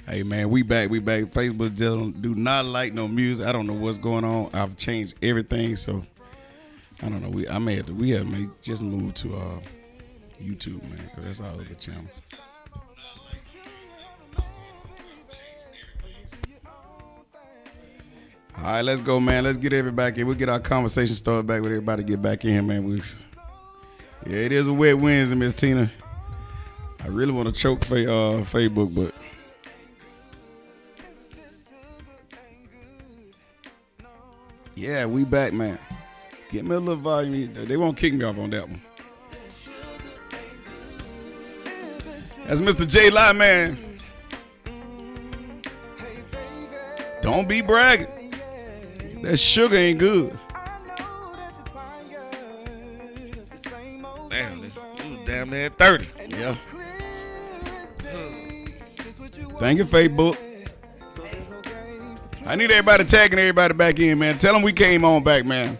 Hey man, we back. Facebook just do not like no music. I don't know what's going on. I've changed everything, so I don't know. We have may just move to YouTube, man, because that's our other channel. All right, let's go, man. Let's get everybody in. We'll get our conversation started back with everybody. Get back in, man. Yeah, it is a wet Wednesday, Miss Tina. I really want to choke Facebook, but. Yeah, we back, man. Get me a little volume. They won't kick me off on that one. That's Mr. J. Lie, man. Don't be bragging. That sugar ain't good. Damn near 30. Yeah. Thank you, Facebook. I need everybody tagging everybody back in, man. Tell them we came on back, man.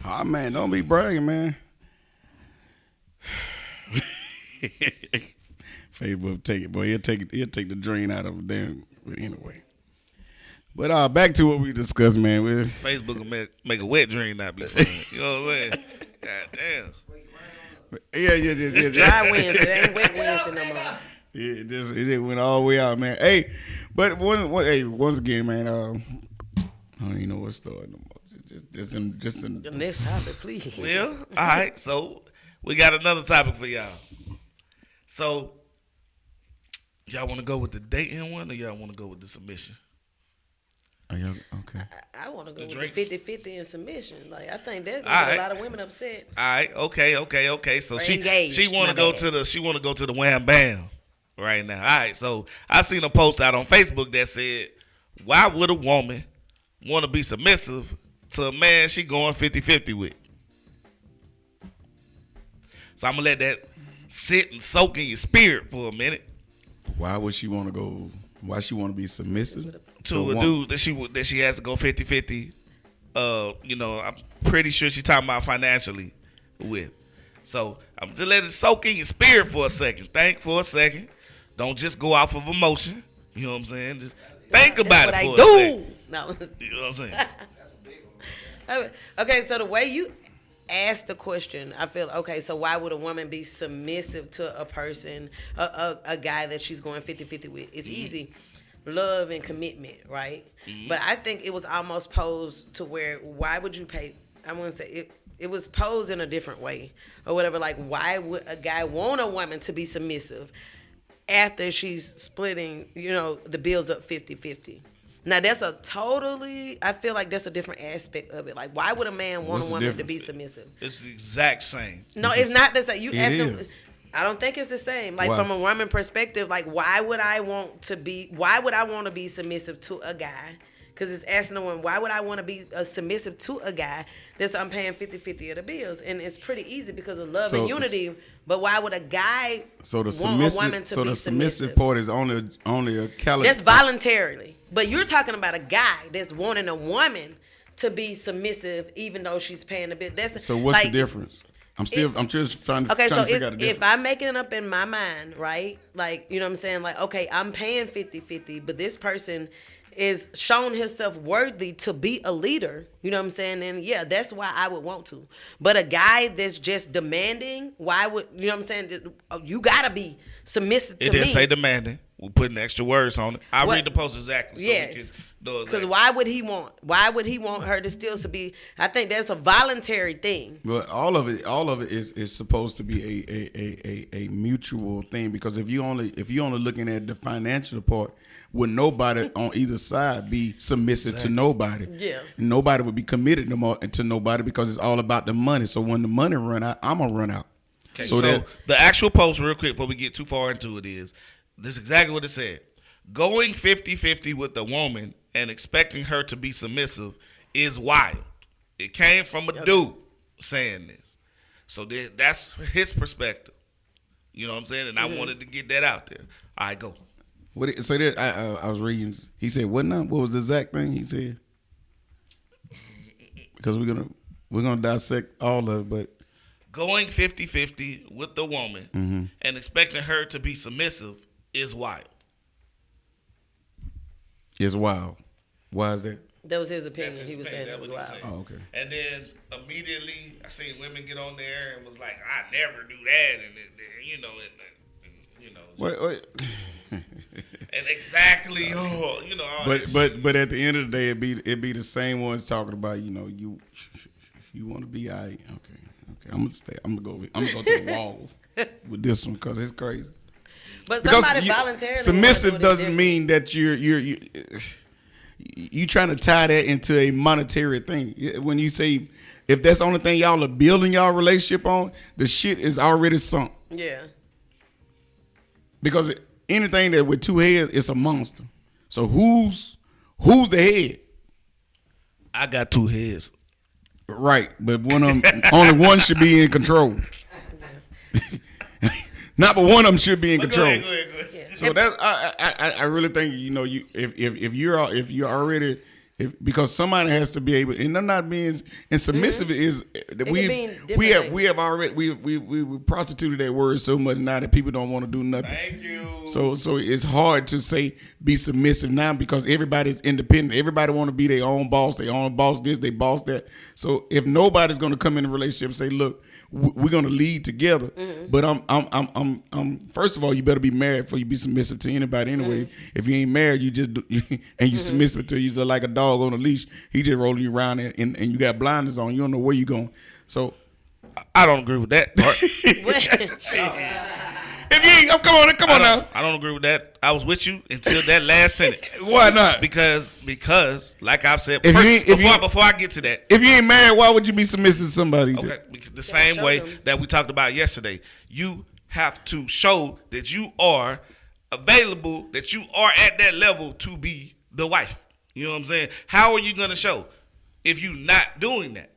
Oh, man, don't be bragging, man. Facebook take it, boy. He'll take the drain out of it. Damn. But anyway. But back to what we discussed, man. Facebook will make a wet dream not be fun. You know what I'm saying? God damn. Yeah. Dry Wednesday. It ain't wet Wednesday no more. Yeah, it went all the way out, man. Hey, but once again, man, I don't even know what's starting no more. Just in The next topic, please. Well, all right. So we got another topic for y'all. So y'all want to go with the dating one, or y'all want to go with the submission? Are y'all okay? I want to go The with drinks? the 50-50 in submission. Like, I think that's All gonna get right. a lot of women upset. All right. Okay. So Or she engaged, want my to go bad. to the wham bam right now. All right. So I seen a post out on Facebook that said, "Why would a woman want to be submissive to a man she going 50-50 with?" So I'm gonna let that sit and soak in your spirit for a minute. Why would she want to go? Why she want to be submissive To a dude that she has to go 50-50. I'm pretty sure she's talking about financially with. So I'm just let it soak in your spirit for a second. Think for a second. Don't just go off of emotion. You know what I'm saying? Just think about it That's for what a I second. do. No. You know what I'm saying? Okay, so the way you ask the question, I feel okay. So why would a woman be submissive to a person, a guy that she's going 50-50 with? It's easy, love and commitment, right? But I think it was almost posed to where why would you pay? I want to say it. It was posed in a different way or whatever. Like, why would a guy want a woman to be submissive after she's splitting, the bills up 50-50? Now, that's I feel like that's a different aspect of it. Like, why would a man want a woman to be submissive? It's the exact same. No, it's not the same. You ask him. Is. I don't think it's the same. Like, Why? from a woman perspective, like, why would I want to be submissive to a guy? Because it's asking the woman, why would I want to be submissive to a guy that's I'm paying 50-50 of the bills? And it's pretty easy because of love and unity. But why would a guy want a woman to be submissive? Submissive part is only a caliber. That's voluntarily. But you're talking about a guy that's wanting a woman to be submissive even though she's paying the bill. So what's the difference? I'm just trying to figure out the difference. If I'm making it up in my mind, right? Like, you know what I'm saying? Like, okay, I'm paying 50-50, but this person is shown himself worthy to be a leader, you know what I'm saying? And yeah, that's why I would want to. But a guy that's just demanding, why would, you know what I'm saying? You gotta be submissive to me. It didn't say demanding. We're putting extra words on it. I'll read the post exactly. Yes. Because why would he want her to still be? I think that's a voluntary thing. But all of it is supposed to be a mutual thing, because if you only looking at the financial part, would nobody on either side be submissive to nobody? Yeah. And nobody would be committed to nobody because it's all about the money. So when the money run out, I'm gonna run out. Okay. So the actual post, real quick, before we get too far into it, is this exactly what it said. Going 50-50 with a woman and expecting her to be submissive is wild. It came from a dude saying this. So that's his perspective. You know what I'm saying? And I wanted to get that out there. All right, go. I was reading. He said, "What now? What was the exact thing he said?" Because we're gonna dissect all of it, but going 50-50 with the woman and expecting her to be submissive is wild. It's wild. Why is that? That was his opinion. He was saying it was wild. Oh, okay. And then immediately I seen women get on there and was like, "I never do that," and Wait. and exactly, But at the end of the day, it be the same ones talking about, you want to be okay. I'm gonna go to the wall with this one because it's crazy. But somebody voluntarily submissive doesn't mean that you trying to tie that into a monetary thing. When you say, if that's the only thing y'all are building y'all relationship on, the shit is already sunk. Yeah. Because anything that with two heads, it's a monster. So who's the head? I got two heads. Right, but one of them, only one should be in control. Not, but one of them should be in control. Go ahead. So that's I really think because somebody has to be able, and I'm not being, and submissive is we have already we prostituted that word so much now that people don't want to do nothing. Thank you. So it's hard to say be submissive now because everybody's independent. Everybody want to be their own boss. They own boss this, they boss that. So if nobody's going to come in a relationship and say, look, we're going to lead together, but I'm first of all, you better be married before you be submissive to anybody anyway. If you ain't married, you just and you submissive to you like a dog on a leash. He just rolling you around and you got blinders on. You don't know where you going. So I don't agree with that part. If you ain't, come on now. I don't agree with that. I was with you until that last sentence. Why not? Because like I've said, before I get to that, if you ain't married, why would you be submissive to somebody? Okay, the same way that we talked about yesterday. You have to show that you are available, that you are at that level to be the wife. You know what I'm saying? How are you going to show if you're not doing that?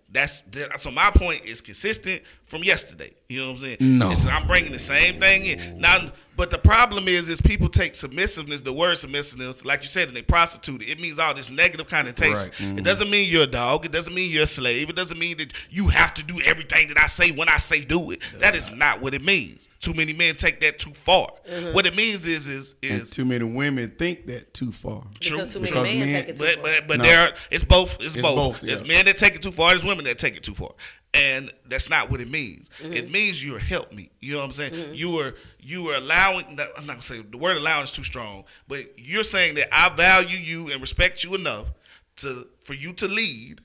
So my point is consistent from yesterday. You know what I'm saying? No. I'm bringing the same thing in. Now, but the problem is people take submissiveness, the word submissiveness, like you said, and they prostitute it. It means all this negative connotation. Right. Mm-hmm. It doesn't mean you're a dog. It doesn't mean you're a slave. It doesn't mean that you have to do everything that I say when I say do it. That is not what it means. Too many men take that too far. What it means is and too many women think that too far. True. Too many men take it too far. But no. It's both. It's both. both, yeah. There's men that take it too far. There's women that take it too far. And that's not what it means. It means you're help me. You know what I'm saying? You are allowing. I'm not gonna say the word allowing is too strong, but you're saying that I value you and respect you enough for you to lead.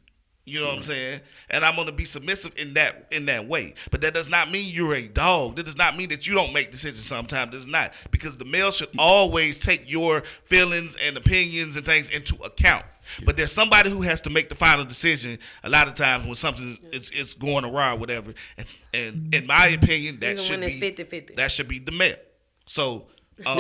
You know what I'm saying? And I'm gonna be submissive in that way. But that does not mean you're a dog. That does not mean that you don't make decisions sometimes. It does not. Because the male should always take your feelings and opinions and things into account. But there's somebody who has to make the final decision a lot of times when something is going awry or whatever. And in my opinion, that Even should when be it's 50-50. That should be the male. So not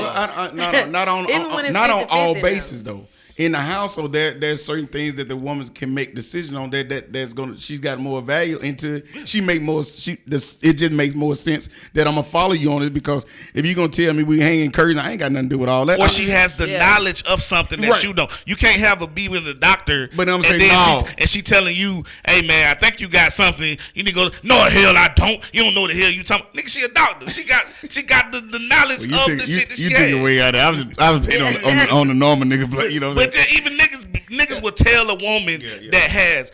on Even when it's not on 50-50 all now. bases though. In the household, there's certain things that the woman can make decisions on that's gonna. She's got more value into. She make more. It just makes more sense that I'm gonna follow you on it because if you're gonna tell me we hanging curtains, I ain't got nothing to do with all that. Or she has the knowledge of something that you don't. You can't have a be with a doctor. But I'm saying no. She telling you, hey man, I think you got something. You need to go. No, the hell I don't. You don't know the hell you talking. Nigga, she a doctor. She got the knowledge of the shit that she You took it way out there. I was paying on the normal nigga play. You know what I'm saying? But even niggas will tell a woman that has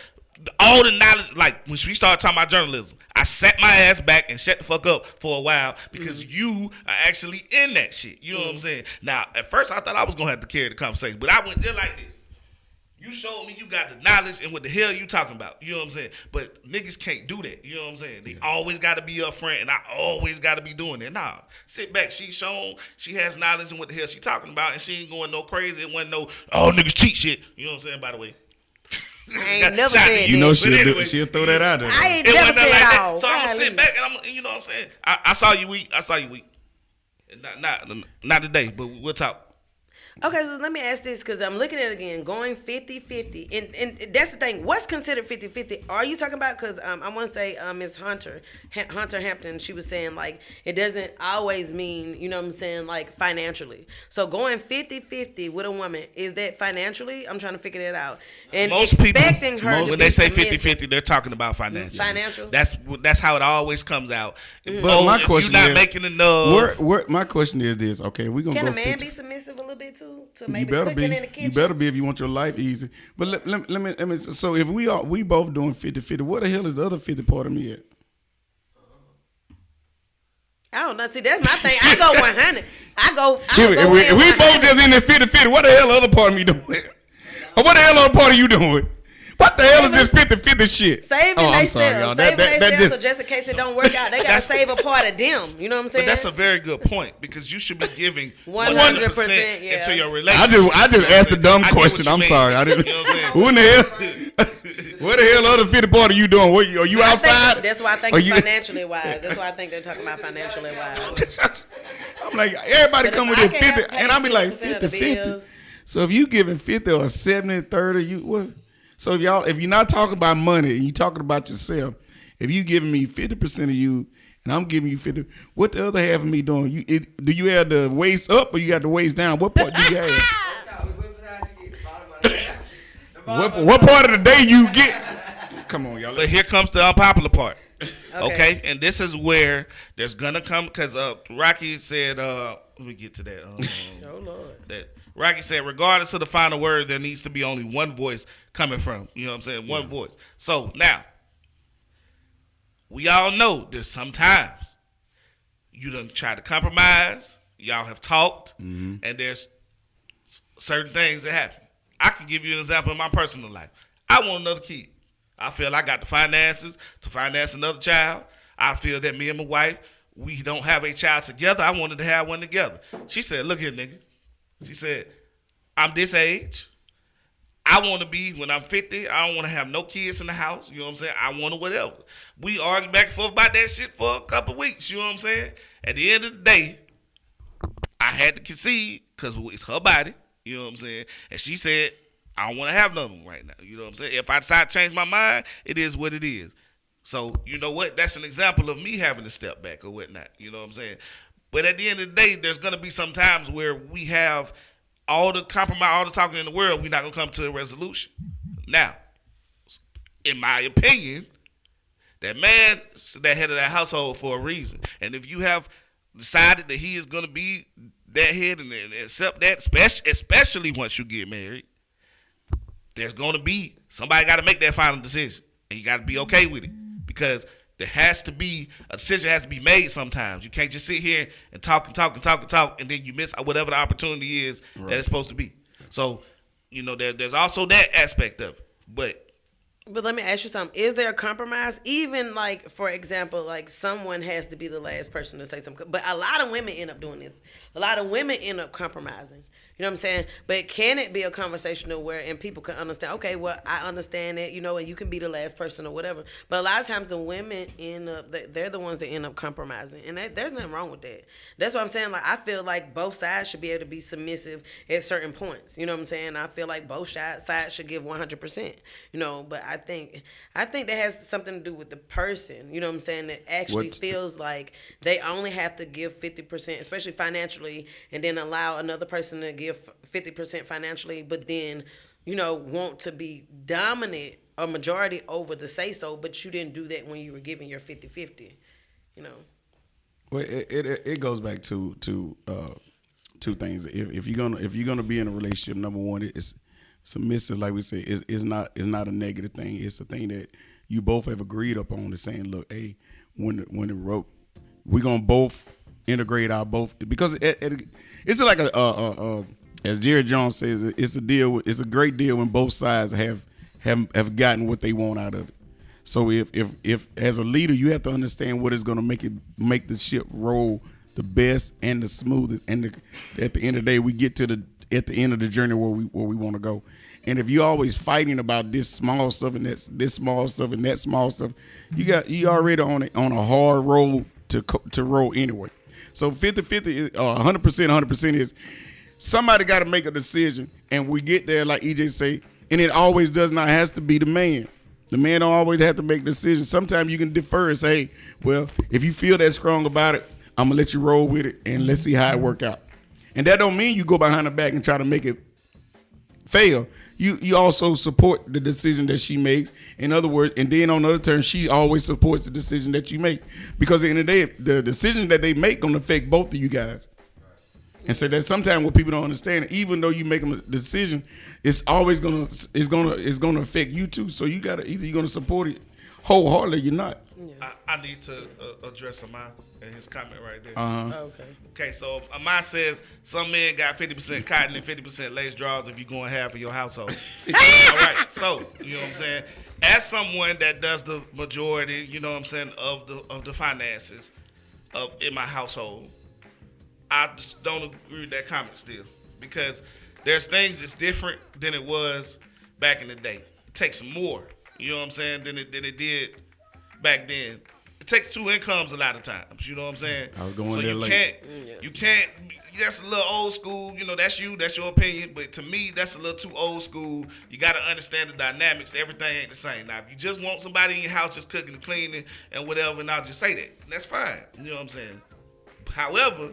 all the knowledge. Like when we started talking about journalism, I sat my ass back and shut the fuck up for a while because you are actually in that shit. You know what I'm saying? Now, at first I thought I was gonna have to carry the conversation, but I went just like this. You showed me you got the knowledge and what the hell you talking about. You know what I'm saying? But niggas can't do that. You know what I'm saying? They always got to be up front and I always got to be doing that. Nah, sit back. She shown she has knowledge and what the hell she talking about and she ain't going no crazy. It wasn't no, oh, niggas cheat shit. You know what I'm saying, by the way? I ain't never said that. You know she'll throw that out there. I ain't never said like all. So I'm going to sit back and you know what I'm saying? I saw you weak. Not today, but we'll talk. Okay, so let me ask this because I'm looking at it again, going 50-50. And that's the thing. What's considered 50-50? Are you talking about, because I want to say Ms. Hunter Hampton, she was saying, like, it doesn't always mean, you know what I'm saying, like, financially. So going 50-50 with a woman, is that financially? I'm trying to figure that out. And most people, when they say 50-50, they're talking about financial. Financial? That's how it always comes out. But my question you're not is, making enough. My question is this. Okay, we're going to go Can a man 50. be submissive a little bit too? To maybe You better cooking be. in the kitchen? You better be if you want your life easy. But let me. So if we both doing 50-50, what the hell is the other 50 part of me at? I don't know. See, that's my thing. I go 100. If we both just in the 50-50, what the hell the other part of me doing? Or what the hell other part of you doing? What the hell is this 50-50 shit? Saving I'm sorry, y'all. so just in case it don't work out, they got to save a part of them. You know what I'm saying? But that's a very good point because you should be giving 100% into your relationship. I just asked a dumb question. I'm sorry. I didn't. You know what I'm saying? Who in the hell? What the hell other 50 part of you doing? What, are you outside? That's why I think it's financially wise. That's why I think they're talking about financially wise. I'm like, everybody come with I their can't 50, and I be like 50% of the 50-50. bills. So if you giving 50 or 70-30, you what? So if you're not talking about money and you talking about yourself, if you giving me 50% of you and I'm giving you 50, what the other half of me doing? Do you have the waist up or you got the waist down? What part do you have? what part of the day you get? Come on, y'all. But here comes the unpopular part. Okay, and this is where there's gonna come because Rocky said, let me get to that. Oh Lord. That Rocky said, regardless of the final word, there needs to be only one voice coming from. You know what I'm saying? One voice. So now, we all know there's sometimes you done try to compromise. Y'all have talked, and there's certain things that happen. I can give you an example in my personal life. I want another kid. I feel I got the finances to finance another child. I feel that me and my wife, we don't have a child together. I wanted to have one together. She said, look here, nigga. She said, I'm this age. I want to be, when I'm 50, I don't want to have no kids in the house. You know what I'm saying? I want to whatever. We argued back and forth about that shit for a couple of weeks. You know what I'm saying? At the end of the day, I had to concede because it's her body. You know what I'm saying? And she said, I don't want to have none of them right now. You know what I'm saying? If I decide to change my mind, it is what it is. So, you know what? That's an example of me having to step back or whatnot. You know what I'm saying? But at the end of the day, there's going to be some times where we have all the compromise, all the talking in the world, we're not going to come to a resolution. Now, in my opinion, that man is that head of that household for a reason. And if you have decided that he is going to be that head and accept that, especially once you get married, there's going to be, somebody got to make that final decision. And you got to be okay with it. because there has to be a decision has to be made sometimes. You can't just sit here and talk and talk and talk and talk, and then you miss whatever the opportunity is that it's supposed to be. So, there's also that aspect of it. But let me ask you something. Is there a compromise? Even like, for example, like someone has to be the last person to say something. But a lot of women end up doing this. A lot of women end up compromising. You know what I'm saying? But can it be a conversational and people can understand, okay, well, I understand that, and you can be the last person or whatever. But a lot of times the women end up, they're the ones that end up compromising. And there's nothing wrong with that. That's what I'm saying. Like, I feel like both sides should be able to be submissive at certain points. You know what I'm saying? I feel like both sides should give 100%. But I think that has something to do with the person, you know what I'm saying, that actually feels like they only have to give 50%, especially financially, and then allow another person to give 50% financially, but then, want to be dominant or majority over the say-so, but you didn't do that when you were giving your 50-50, Well, it goes back to two things. If you're gonna be in a relationship, number one, it's submissive, like we say, is not a negative thing. It's a thing that you both have agreed upon. To saying, look, hey, when it wrote, we're gonna both integrate our both, because it's like as Jerry Jones says, it's a deal. It's a great deal when both sides have gotten what they want out of it. So if as a leader, you have to understand what is going to make the ship roll the best and the smoothest, and at the end of the day, we get to at the end of the journey where we want to go. And if you're always fighting about this small stuff and this small stuff and that small stuff, you already on a hard road to roll anyway. So 50-50 or 100% is somebody got to make a decision, and we get there like EJ say, and it always does not has to be the man. The man don't always have to make decisions. Sometimes you can defer and say, hey, well, if you feel that strong about it, I'm gonna let you roll with it and let's see how it work out. And that don't mean you go behind her back and try to make it fail. You also support the decision that she makes. In other words, and then on the other terms, she always supports the decision that you make. Because at the end of the day, the decision that they make gonna affect both of you guys. And so that sometimes what people don't understand, even though you make a decision, it's always gonna affect you too. So you gotta either you're gonna support it wholeheartedly or you're not. Yeah. I need to address Amon and his comment right there. Okay, so Amon says some men got 50% cotton and 50% lace drawers if you're going half of your household. All right, so you know what I'm saying? As someone that does the majority, you know what I'm saying, of the finances in my household, I just don't agree with that comment still, because there's things that's different than it was back in the day. It takes more, you know what I'm saying, than it did back then. It takes two incomes a lot of times, you know what I'm saying? I was going so there you late. You can't, that's a little old school, that's your opinion, but to me, that's a little too old school. You got to understand the dynamics. Everything ain't the same. Now, if you just want somebody in your house just cooking and cleaning and whatever, and I'll just say that. That's fine, you know what I'm saying? However,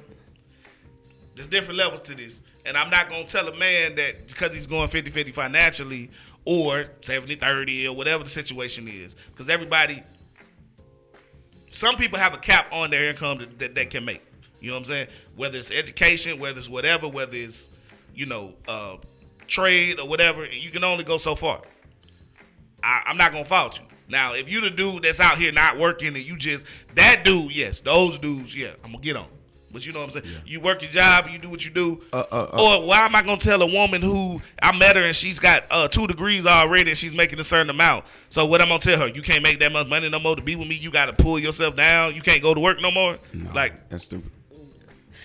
there's different levels to this. And I'm not going to tell a man that because he's going 50-50 financially or 70-30 or whatever the situation is. Because some people have a cap on their income that they can make. You know what I'm saying? Whether it's education, whether it's whatever, whether it's, trade or whatever, you can only go so far. I'm not going to fault you. Now, if you the dude that's out here not working and you just, that dude, yes, those dudes, yeah, I'm going to get on. But you know what I'm saying? Yeah. You work your job, you do what you do. Or why am I going to tell a woman who I met her and she's got 2 degrees already and she's making a certain amount? So what I'm going to tell her? You can't make that much money no more to be with me. You got to pull yourself down. You can't go to work no more? No, that's stupid.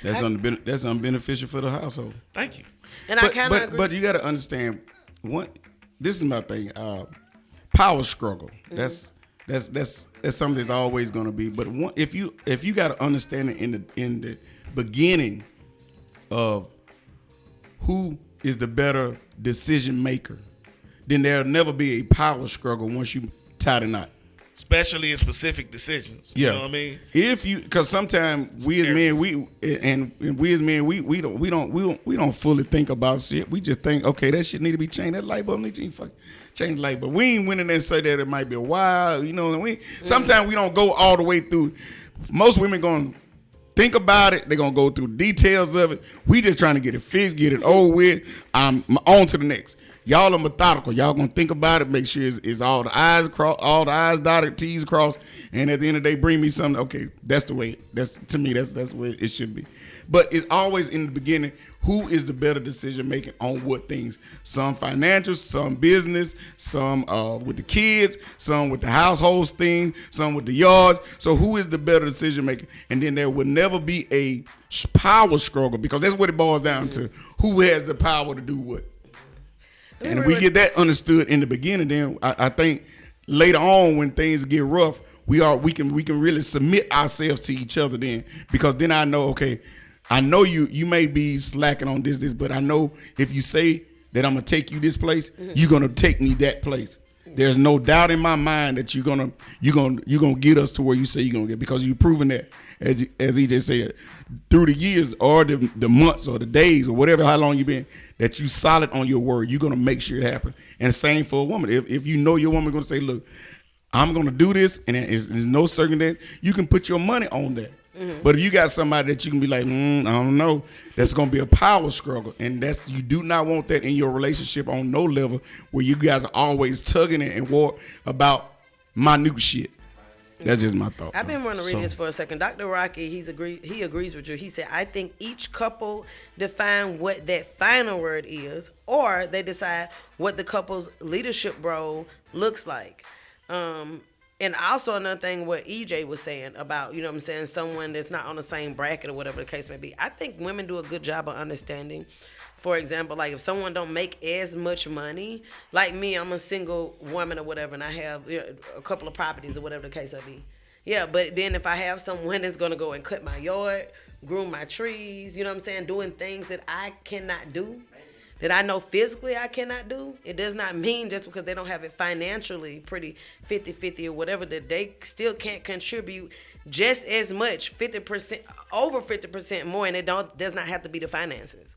That's unbeneficial for the household. Thank you. And I kind of agree. But you got to understand, this is my thing, power struggle. Mm-hmm. That's something that's always going to be. But if you got to understand it in the beginning of who is the better decision maker, then there'll never be a power struggle once you tie the knot. Especially in specific decisions. Yeah. You know what I mean? Because sometimes we as men we don't fully think about shit. We just think, okay, that shit need to be changed. That light bulb need to change the light bulb. We ain't went in there and say that it might be a while. You know, sometimes we don't go all the way through. Most women gonna think about it. They're gonna go through details of it. We just trying to get it fixed, get it over with. I'm on to the next. y'all are methodical. Y'all gonna think about it, make sure it's all the I's crossed, all the I's dotted, T's crossed, and at the end of the day, bring me something. Okay, that's the way. That's to me. That's the way it should be. But it's always in the beginning. Who is the better decision making on what things? Some financial, some business, some with the kids, some with the household things, some with the yards. So who is the better decision maker? And then there will never be a power struggle because that's what it boils down to. Who has the power to do what? And if we get that understood in the beginning, then I think later on when things get rough, we can really submit ourselves to each other then, because then I know, okay, I know you may be slacking on this, but I know if you say that I'm gonna take you this place, you're gonna take me that place. There's no doubt in my mind that you're gonna get us to where you say you're gonna get, because you've proven that, as EJ said, through the years or the months or the days or whatever, how long you've been, that you solid on your word. You're gonna make sure it happens. And same for a woman. If you know your woman gonna say, look, I'm gonna do this, and there's no circumstance, you can put your money on that. But if you got somebody that you can be like, I don't know, that's gonna be a power struggle, and you do not want that in your relationship on no level where you guys are always tugging it and war about minute shit. That's just my thought. I've been wanting to read this for a second. Dr. Rocky, he agrees with you. He said, I think each couple define what that final word is, or they decide what the couple's leadership role looks like. And also another thing, what EJ was saying about, you know what I'm saying, someone that's not on the same bracket or whatever the case may be. I think women do a good job of understanding. For example, like if someone don't make as much money, like me, I'm a single woman or whatever, and I have a couple of properties or whatever the case may be. Yeah, but then if I have someone that's going to go and cut my yard, groom my trees, you know what I'm saying, doing things that I cannot do, that I know physically I cannot do, it does not mean just because they don't have it financially pretty 50-50 or whatever that they still can't contribute just as much, 50%, over 50% more, and it does not have to be the finances.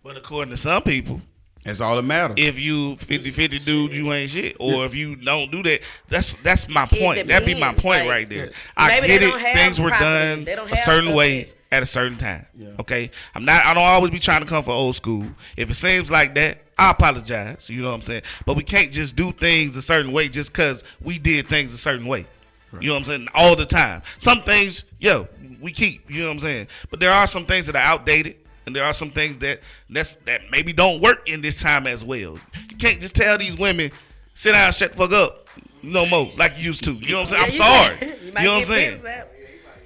But according to some people, that's all that matters. If you 50-50 dude, you ain't shit. Or if you don't do that, that's my point. That'd be my point right there. I get it. Things were done a certain way at a certain time. Yeah. Okay? I don't always be trying to come for old school. If it seems like that, I apologize. You know what I'm saying? But we can't just do things a certain way just because we did things a certain way. Right. You know what I'm saying? All the time. Some things, we keep. You know what I'm saying? But there are some things that are outdated. And there are some things that maybe don't work in this time as well. You can't just tell these women, sit down, shut the fuck up, no more, like you used to. You know what I'm saying? I'm sorry. You know what I'm saying?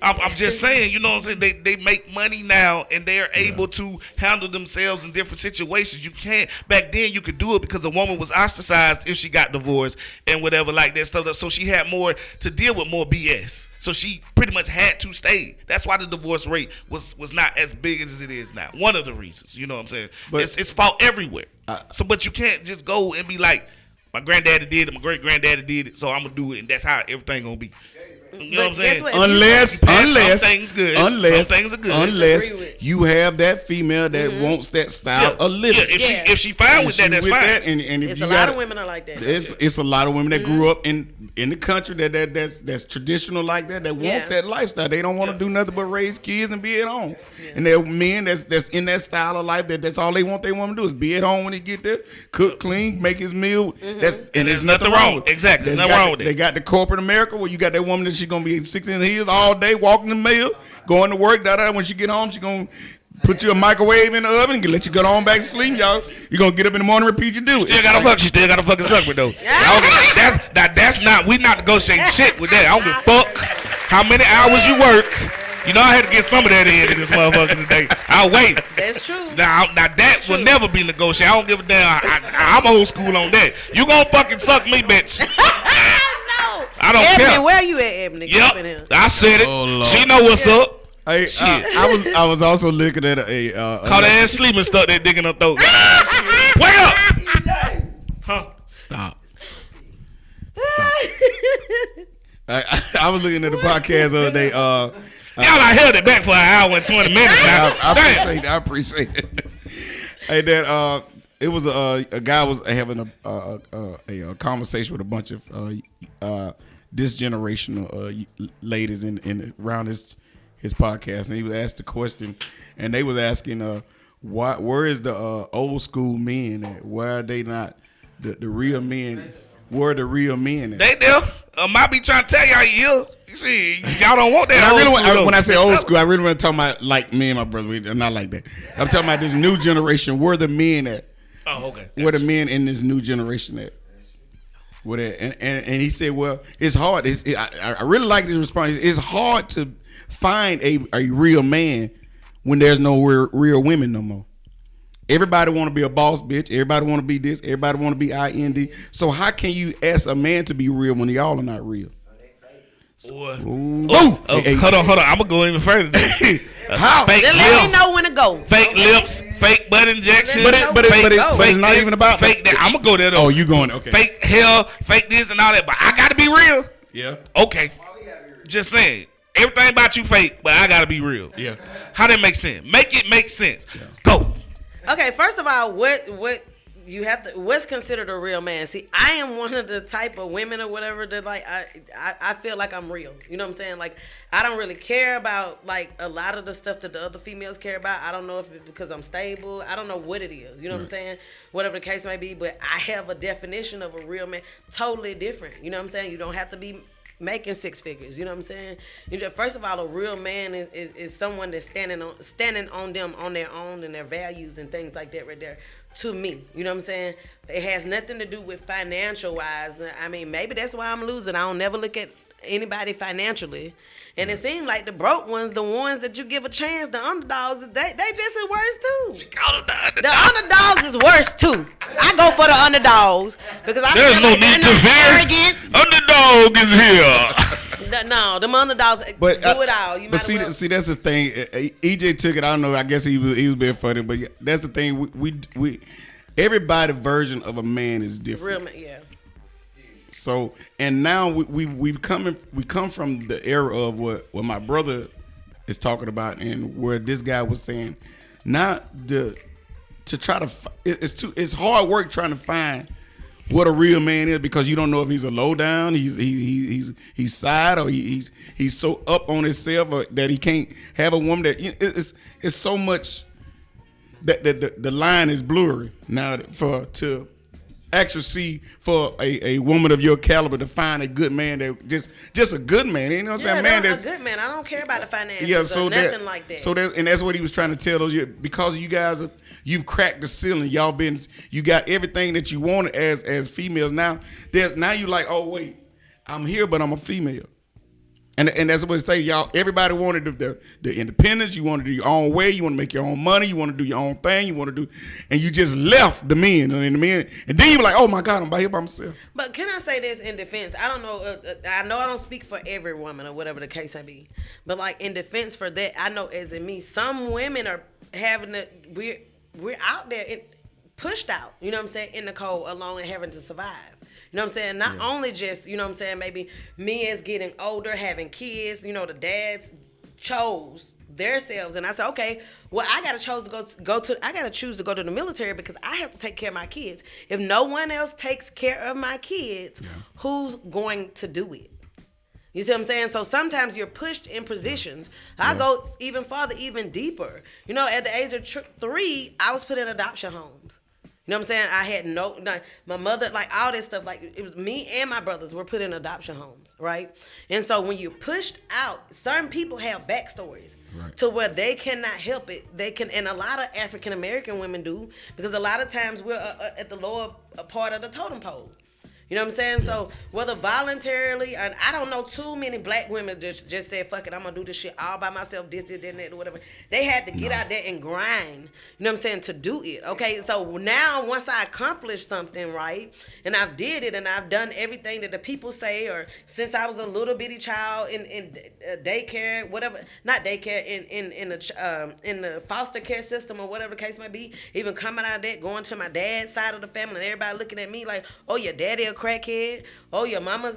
I'm just saying, you know what I'm saying? They make money now, and they are able to handle themselves in different situations. You can't. Back then, you could do it because a woman was ostracized if she got divorced and whatever like that stuff. So she had more to deal with, more BS. So she pretty much had to stay. That's why the divorce rate was not as big as it is now. One of the reasons, you know what I'm saying? But it's fault everywhere. But you can't just go and be like, my granddaddy did it, my great granddaddy did it, so I'm gonna do it, and that's how everything gonna be. You know what I'm saying? Unless some things good, some things are good. Unless you have that female that wants that style of living. Yeah, if she fine with that, that's fine. And if it's a lot of women are like that. It's a lot of women that grew up in the country that's traditional like that wants that lifestyle. They don't want to do nothing but raise kids and be at home. And there are men that's in that style of life that's all they want to do is be at home when he get there, cook, clean, make his meal. There's nothing wrong with it. Exactly. There's nothing wrong with it. They got the corporate America where you got that woman that she's gonna be 6 in the heels all day, walking the mail, going to work. When she get home, she gonna put you a microwave in the oven and let you go on back to sleep, y'all. You gonna get up in the morning, repeat your do. She still gotta fucking suck with though. That's not. We not negotiating shit with that. I don't give a fuck how many hours you work. You know I had to get some of that in this motherfucker today. I'll wait. That's true. Now that will never be negotiated. I don't give a damn. I'm old school on that. You gonna fucking suck me, bitch. No. I don't care. Where you at, Ebony? Yep. I said it. Oh, she know what's up. Hey, I was also looking at caught her ass sleeping, stuck that dick in her throat. Wake up! Huh? Stop. I was looking at the podcast the other day. Y'all, I held it back for an hour and 20 minutes now. I appreciate it. Hey, that it was a guy was having a conversation with a bunch of this generational ladies in around his podcast, and he was asked the question, and they was asking where is the old school men at? Where are they not the real men? Where are the real men at? They there. I be trying to tell y'all you see, y'all don't want that. When I say old school, I really want to talk about like me and my brother. We're not like that. I'm talking about this new generation. Where are the men at? Oh, okay. Where the men in this new generation at? Where that? And he said, well, it's hard. I really like this response. It's hard to find a real man when there's no real women no more. Everybody want to be a boss bitch. Everybody want to be this. Everybody want to be IND. So how can you ask a man to be real when y'all are not real? Hold on. I'm gonna go even further. How? Fake Then lips, let me know when to go. fake lips, fake butt injection. But it's not even about fake. I'm gonna go there though. Oh, you going? Okay. Fake hair, fake this and all that. But I gotta be real. Yeah. Okay. Just saying. Everything about you fake, but I gotta be real. Yeah. How that make sense? Make it make sense. Yeah. Go. Okay, first of all, what's considered a real man? See, I am one of the type of women or whatever that like I feel like I'm real. You know what I'm saying? Like I don't really care about like a lot of the stuff that the other females care about. I don't know if it's because I'm stable. I don't know what it is. You know what I'm saying? Whatever the case may be, but I have a definition of a real man totally different. You know what I'm saying? You don't have to be making six figures, you know what I'm saying? First of all, a real man is someone that's standing on them on their own and their values and things like that right there. To me, you know what I'm saying? It has nothing to do with financial wise. I mean, maybe that's why I'm losing. I don't never look at anybody financially. And it seems like the broke ones, the ones that you give a chance, the underdogs, they just as worse too. The underdogs is worse too. I go for the underdogs because I There's feel no like need they're to not fear. arrogant. Underdog is here. No, them underdogs do it all. You but see, that's the thing. EJ took it. I don't know. I guess he was being funny, but that's the thing. We everybody version of a man is different. Real man, yeah. So and now we come from the era of what my brother is talking about and where this guy was saying not to try to it's hard work trying to find what a real man is because you don't know if he's a low down, he's side or he's so up on himself or that he can't have a woman that it's so much that the line is blurry now to actually see for a woman of your caliber to find a good man that just a good man, you know what I'm saying? Man, that's a good man. I don't care about the finances. Yeah, so nothing like that. So that's what he was trying to tell those because you guys you've cracked the ceiling. You got everything that you wanted as females. Now you like, oh wait, I'm here, but I'm a female. And that's what it say, y'all. Everybody wanted the independence. You want to do your own way. You want to make your own money. You want to do your own thing. You want to do, and you just left the men. And then you were like, oh my God, I'm here by myself. But can I say this in defense? I don't know. I know I don't speak for every woman or whatever the case may be. But like in defense for that, I know as in me, some women are having we're out there pushed out. You know what I'm saying? In the cold, alone, and having to survive. You know what I'm saying? Not only just, you know what I'm saying, maybe me as getting older, having kids, the dads chose themselves. And I said, okay, well, I got to choose to go to the military because I have to take care of my kids. If no one else takes care of my kids, who's going to do it? You see what I'm saying? So sometimes you're pushed in positions. I go even farther, even deeper. At the age of 3, I was put in adoption homes. You know what I'm saying? I had my mother, like all this stuff, like it was me and my brothers were put in adoption homes, right? And so when you're pushed out, certain people have backstories to where they cannot help it. And a lot of African American women do, because a lot of times we're at the lower part of the totem pole. You know what I'm saying? So whether voluntarily, and I don't know too many black women just said, fuck it, I'm going to do this shit all by myself, this, that, or whatever. They had to get out there and grind, you know what I'm saying, to do it. Okay, so now once I accomplished something, right, and I've did it and I've done everything that the people say, or since I was a little bitty child in daycare, whatever, not daycare, in the foster care system or whatever the case might be, even coming out of that, going to my dad's side of the family and everybody looking at me like, oh, your daddy a crackhead. Oh, your mama's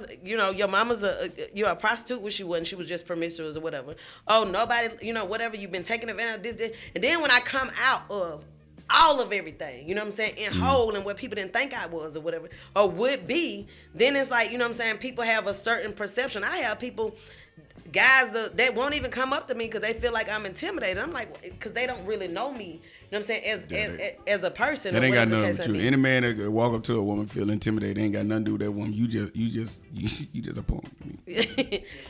a prostitute. Well, she wasn't. She was just promiscuous or whatever. Oh, nobody, whatever. You've been taking advantage of this. And then when I come out of all of everything, you know what I'm saying, in whole and what people didn't think I was or whatever, or would be, then it's like, you know what I'm saying, people have a certain perception. I have people guys that won't even come up to me because they feel like I'm intimidated. I'm like, because they don't really know me. You know what I'm saying? As a person. That ain't got nothing with with you. Any man that walk up to a woman feel intimidated ain't got nothing to do with that woman. You just a punk.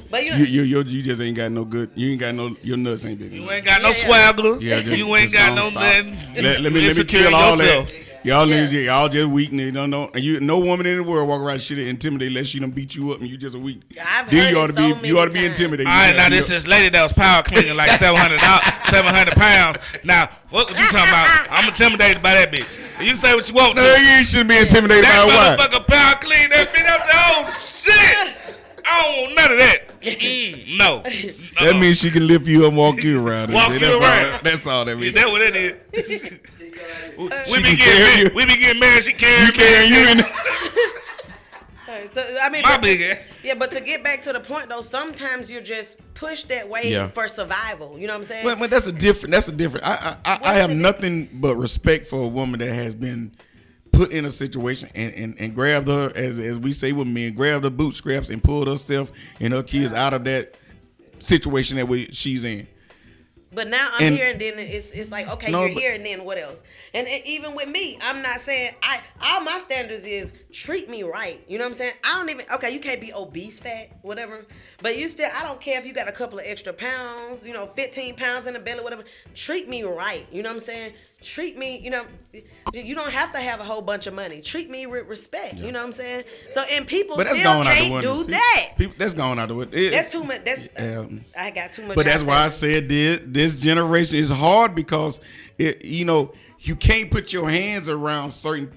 But you just ain't got no good. You ain't got no. Your nuts ain't big. You ain't got no swagger. Yeah, you ain't got no nothing. Let me kill all that. Y'all niggas, y'all just weak and you don't know. And no woman in the world walk around shit intimidated unless she done beat you up and you just a weak. Then you ought to be intimidated. All right, now this lady that was power cleaning like 700 pounds. Now, what was you talking about? I'm intimidated by that bitch. You say what you want. No, you shouldn't be intimidated by her. That motherfucker power clean that bitch. I'm saying, oh shit. I don't want none of that. No. That means she can lift you up and walk you around. That's all that means. Is that what it is? We be getting married. She carrying you. So I mean, my big ass. Yeah, but to get back to the point though, sometimes you're just pushed that way for survival. You know what I'm saying? Well, that's a different. I have nothing but respect for a woman that has been put in a situation and grabbed her, as we say with men, grabbed her bootstraps and pulled herself and her kids out of that situation that she's in. But now I'm here, and then it's like, okay, you're here, and then what else? And even with me, I'm not saying all my standards is treat me right. You know what I'm saying? I don't even, okay, you can't be obese, fat, whatever. But you still, I don't care if you got a couple of extra pounds, 15 pounds in the belly, whatever. Treat me right. You know what I'm saying? Treat me, you don't have to have a whole bunch of money. Treat me with respect. You know what I'm saying? So, and people still can't do that. That's going out the window. That's too much. I got too much. But that's why I said this generation is hard because you can't put your hands around certain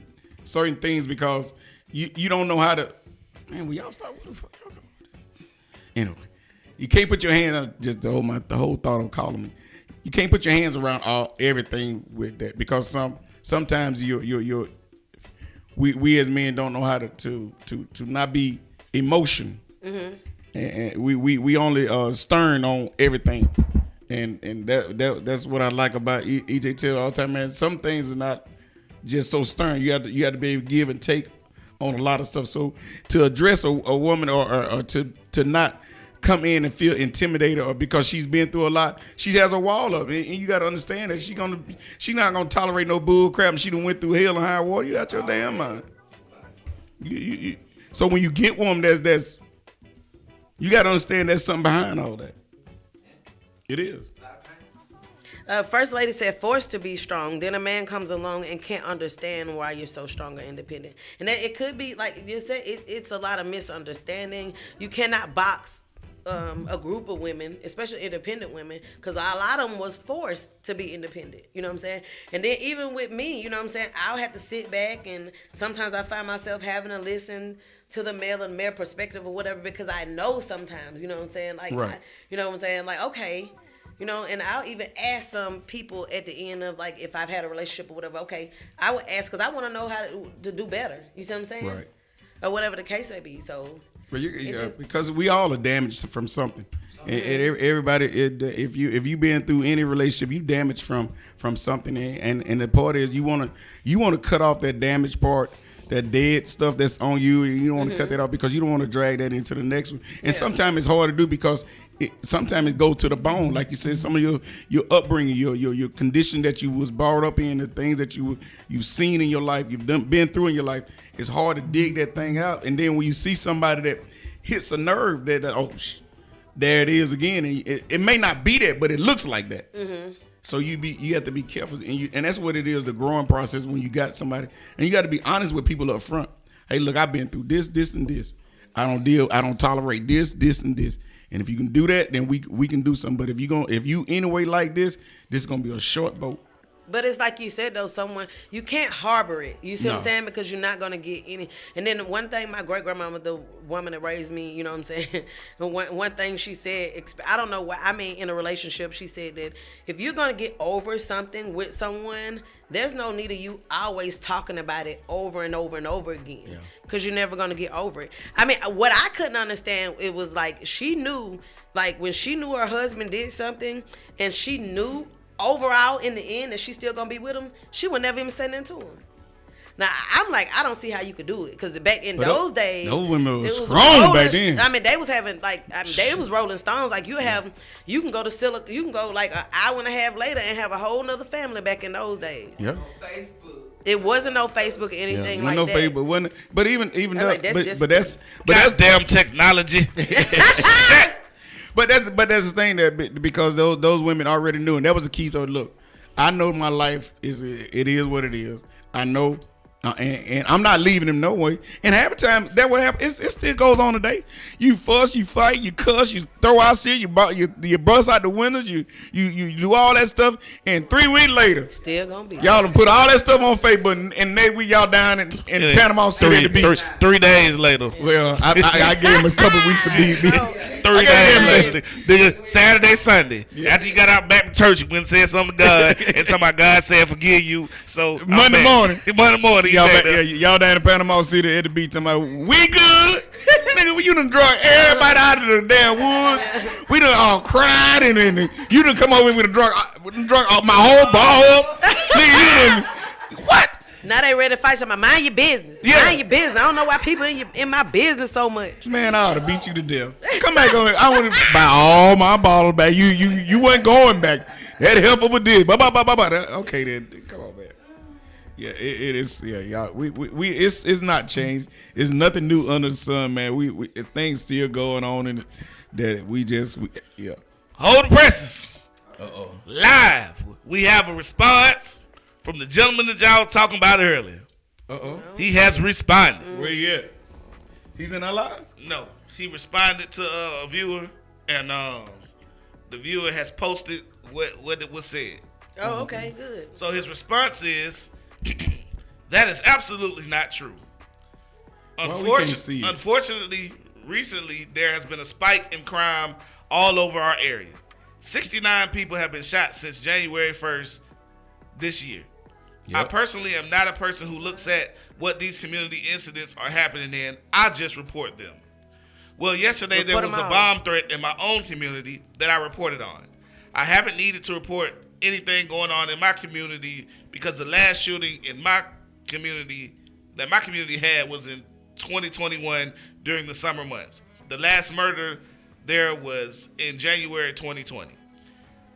things because you don't know how to. Man, will y'all start? What the fuck y'all going? Anyway, you can't put your hands on just the whole thought of calling me. You can't put your hands around everything with that because sometimes we as men don't know how to not be emotion, and we only stern on everything, and that's what I like about EJ tell all the time, man. Some things are not just so stern. You have to be able to give and take on a lot of stuff. So to address a woman or to not come in and feel intimidated or because she's been through a lot, she has a wall up, and you got to understand that she not gonna tolerate no bull crap, and she done went through hell and high water. You out your damn mind. So when you get one that's you got to understand there's something behind all that. It is. First lady said, forced to be strong. Then a man comes along and can't understand why you're so strong or independent. And then it could be, like you said, it's a lot of misunderstanding. You cannot box a group of women, especially independent women, because a lot of them was forced to be independent. You know what I'm saying? And then even with me, you know what I'm saying, I'll have to sit back, and sometimes I find myself having to listen to the male perspective or whatever, because I know sometimes, you know what I'm saying? Like, right. You know what I'm saying? Like, okay. And I'll even ask some people at the end of, like, if I've had a relationship or whatever, okay, I would ask because I want to know how to do better. You see what I'm saying? Right. Or whatever the case may be. So, but because we all are damaged from something. And everybody, if you been through any relationship, you damaged from something. And the part is you want to cut off that damaged part, that dead stuff that's on you. And you don't want to cut that off because you don't want to drag that into the next one. And sometimes it's hard to do because sometimes it goes to the bone, like you said. Some of your upbringing, your condition that you was brought up in, the things that you've seen in your life, you've been through in your life. It's hard to dig that thing out. And then when you see somebody that hits a nerve, there it is again. And it may not be that, but it looks like that. Mm-hmm. So you have to be careful, and that's what it is. The growing process when you got somebody, and you got to be honest with people up front. Hey, look, I've been through this, and this. I don't tolerate this, and this. And if you can do that, then we can do something. But if you anyway like this is gonna be a short boat. But it's like you said, though, you can't harbor it. You see what I'm saying? Because you're not going to get any. And then one thing, my great-grandmama, the woman that raised me, you know what I'm saying? one thing she said, I don't know why, in a relationship, she said that if you're going to get over something with someone, there's no need of you always talking about it over and over and over again. Because you're never going to get over it. What I couldn't understand, it was like she knew, like when she knew her husband did something and she knew overall in the end that she's still gonna be with him, she would never even say nothing to him. Now I'm like, I don't see how you could do it because back in But those days, those women it was strong back then. I mean, they was having they was Rolling Stones. Like you can go to you can go like an hour and a half later and have a whole nother family back in those days. Yeah. It wasn't no Facebook or anything like no that. Facebook, wasn't. But even Like, but that's goddamn technology. But that's the thing that because those women already knew, and that was the key. So look, I know my life is what it is. I know, and I'm not leaving them no way. And half the time that what happens. It still goes on today. You fuss, you fight, you cuss, you throw out shit, you bust out the windows, you do all that stuff, and 3 weeks later, still gonna be y'all done put all that stuff on Facebook, and we y'all down in Panama City at the beach. 3 days later. Well, I gave him a couple weeks to be. 3 days later. Nigga, Saturday, Sunday. Yeah. After you got out back to church, you went and said something to God, and talking about God said forgive you. So Monday morning, y'all down in Panama City at the beach. I'm like, we good? Nigga, you done drunk everybody out of the damn woods. We done all cried, and you done come over with a drunk my whole ball up. Nigga, you done, what? Now they ready to fight you. Mind your business. Yeah. Mind your business. I don't know why people in my business so much. Man, I ought to beat you to death. Come back on. I want to buy all my bottles back. You wasn't going back. That hell of a dig. Okay, then come on, man. Yeah, it is. Yeah, y'all. We it's not changed. It's nothing new under the sun, man. We things still going on, and that we yeah. Hold the presses. Live. We have a response from the gentleman that y'all was talking about earlier. He has responded. Where he at? He's in our live? No. He responded to a viewer, and the viewer has posted what it was said. Oh, okay, good. So his response is, that is absolutely not true. Unfortunately, recently there has been a spike in crime all over our area. 69 people have been shot since January 1st this year. Yep. I personally am not a person who looks at what these community incidents are happening in. I just report them. Well, yesterday there was a bomb threat in my own community that I reported on. I haven't needed to report anything going on in my community because the last shooting in my community that my community had was in 2021 during the summer months. The last murder there was in January 2020.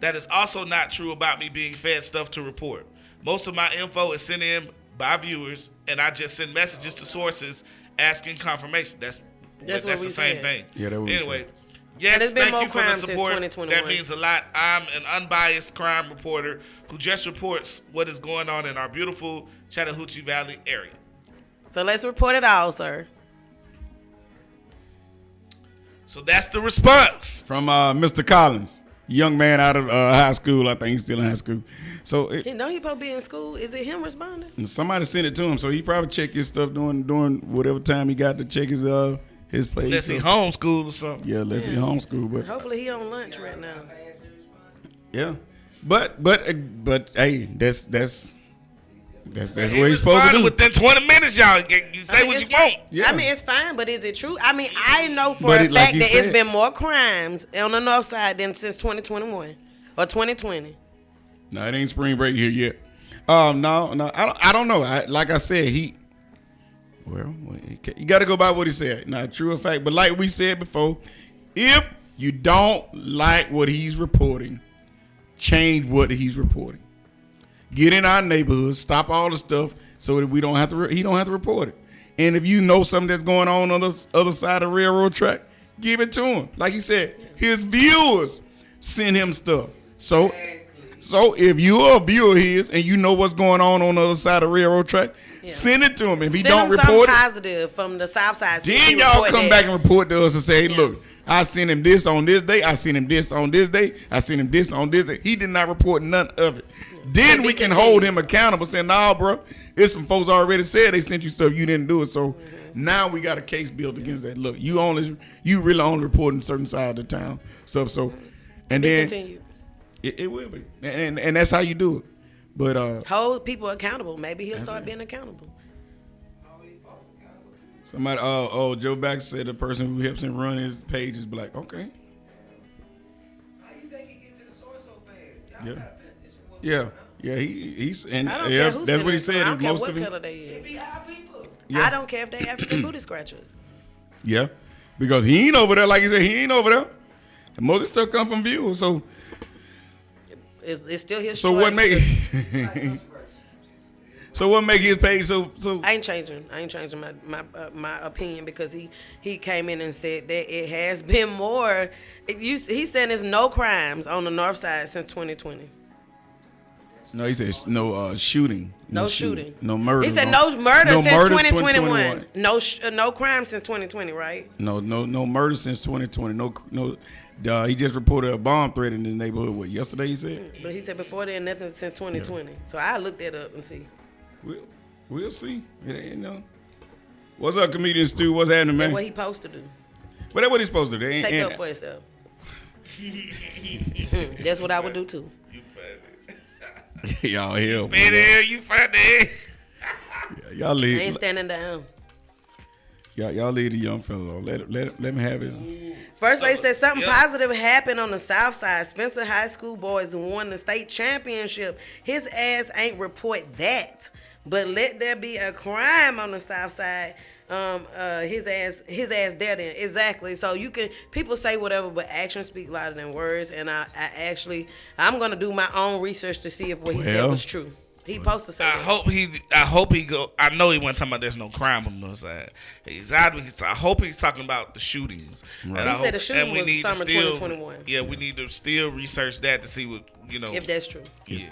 That is also not true about me being fed stuff to report. Most of my info is sent in by viewers, and I just send messages to sources asking confirmation. That's the same thing. Yeah, that was anyway. Yes, there's been thank more you for crime the since support. 2021. That means a lot. I'm an unbiased crime reporter who just reports what is going on in our beautiful Chattahoochee Valley area. So let's report it all, sir. So that's the response from Mr. Collins, young man out of high school. I think he's still in high school. So he supposed to be in school. Is it him responding? And somebody sent it to him, so he probably checked his stuff during whatever time he got to check his place. Unless he homeschooled or something. Yeah, unless he homeschooled. But hopefully he on lunch right now. Yeah, but hey, that's what he's supposed to do. Within 20 minutes, y'all. You say what you want. Yeah. I mean, it's fine, but is it true? I mean, I know for a fact that it's been more crimes on the north side than since 2021 or 2020. No, it ain't spring break here yet. No, I don't know. Like I said, you got to go by what he said. Not true or fact, but like we said before, if you don't like what he's reporting, change what he's reporting. Get in our neighborhoods, stop all the stuff so that he don't have to report it. And if you know something that's going on the other side of the railroad track, give it to him. Like he said, his viewers send him stuff. So if you're a viewer of his and you know what's going on the other side of the railroad track, send it to him. If he don't report it, positive from the south side. Then y'all come back and report to us and say, hey, look, I sent him this on this day. I sent him this on this day. I sent him this on this day. He did not report none of it. Then we can hold him accountable, saying, "Nah, bro, it's some folks already said they sent you stuff, you didn't do it." So now we got a case built against that. Look, you really only reporting certain side of the town stuff. So, and then it will be, and that's how you do it. But hold people accountable. Maybe he'll start being accountable. Somebody, Joe Baxter said the person who helps him run his page is black. Okay. How you think he get to the source so fast? Yeah. Yeah. Yeah, he's and I don't yeah, care who that's sent what he it to me. said. I don't care Most what of it. color they is. Yeah. I don't care if they African booty scratchers. Yeah, because he ain't over there. Like he said, he ain't over there. And most of the stuff come from viewers. So It's still his so choice. what make so what make his page so? I ain't changing my opinion because he came in and said that it has been more. He's saying there's no crimes on the north side since 2020. No, he said no shooting. No shooting. No murder. He said no murder since murders 2021. No crime since 2020, right? No murder since 2020. No. He just reported a bomb threat in his neighborhood. What, yesterday he said? But he said before then nothing since 2020. Yeah. So I looked that up and see. We'll see. It ain't no. What's up, comedian Stu? What's happening, man? That's what he supposed to do. But that's what he's supposed to do. Take up for himself. That's what I would do too. You Y'all hell. Man, you funny. Y'all leave. I ain't standing down. Y'all leave the young fellow. Let him have his. First Lady said something positive happened on the South Side. Spencer High School boys won the state championship. His ass ain't report that, but let there be a crime on the South Side. His ass there then. Exactly. So people say whatever, but actions speak louder than words. And I'm gonna do my own research to see if what he said was true. He supposed to say that. I hope he go. I know he wasn't talking about there's no crime on the north side. I hope he's talking about the shootings. Right. He said the shooting was summer 2021. Yeah, we need to still research that to see what if that's true. Yeah.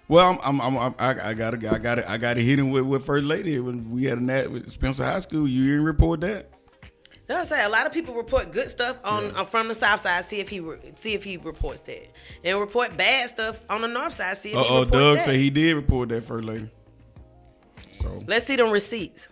Well, I gotta hit him with First Lady when we had a nat with Spencer High School. You didn't report that. That's what I say. A lot of people report good stuff from the South Side. See if he reports that, and report bad stuff on the North Side. See if he reports that. Doug said he did report that, First Lady. So let's see them receipts.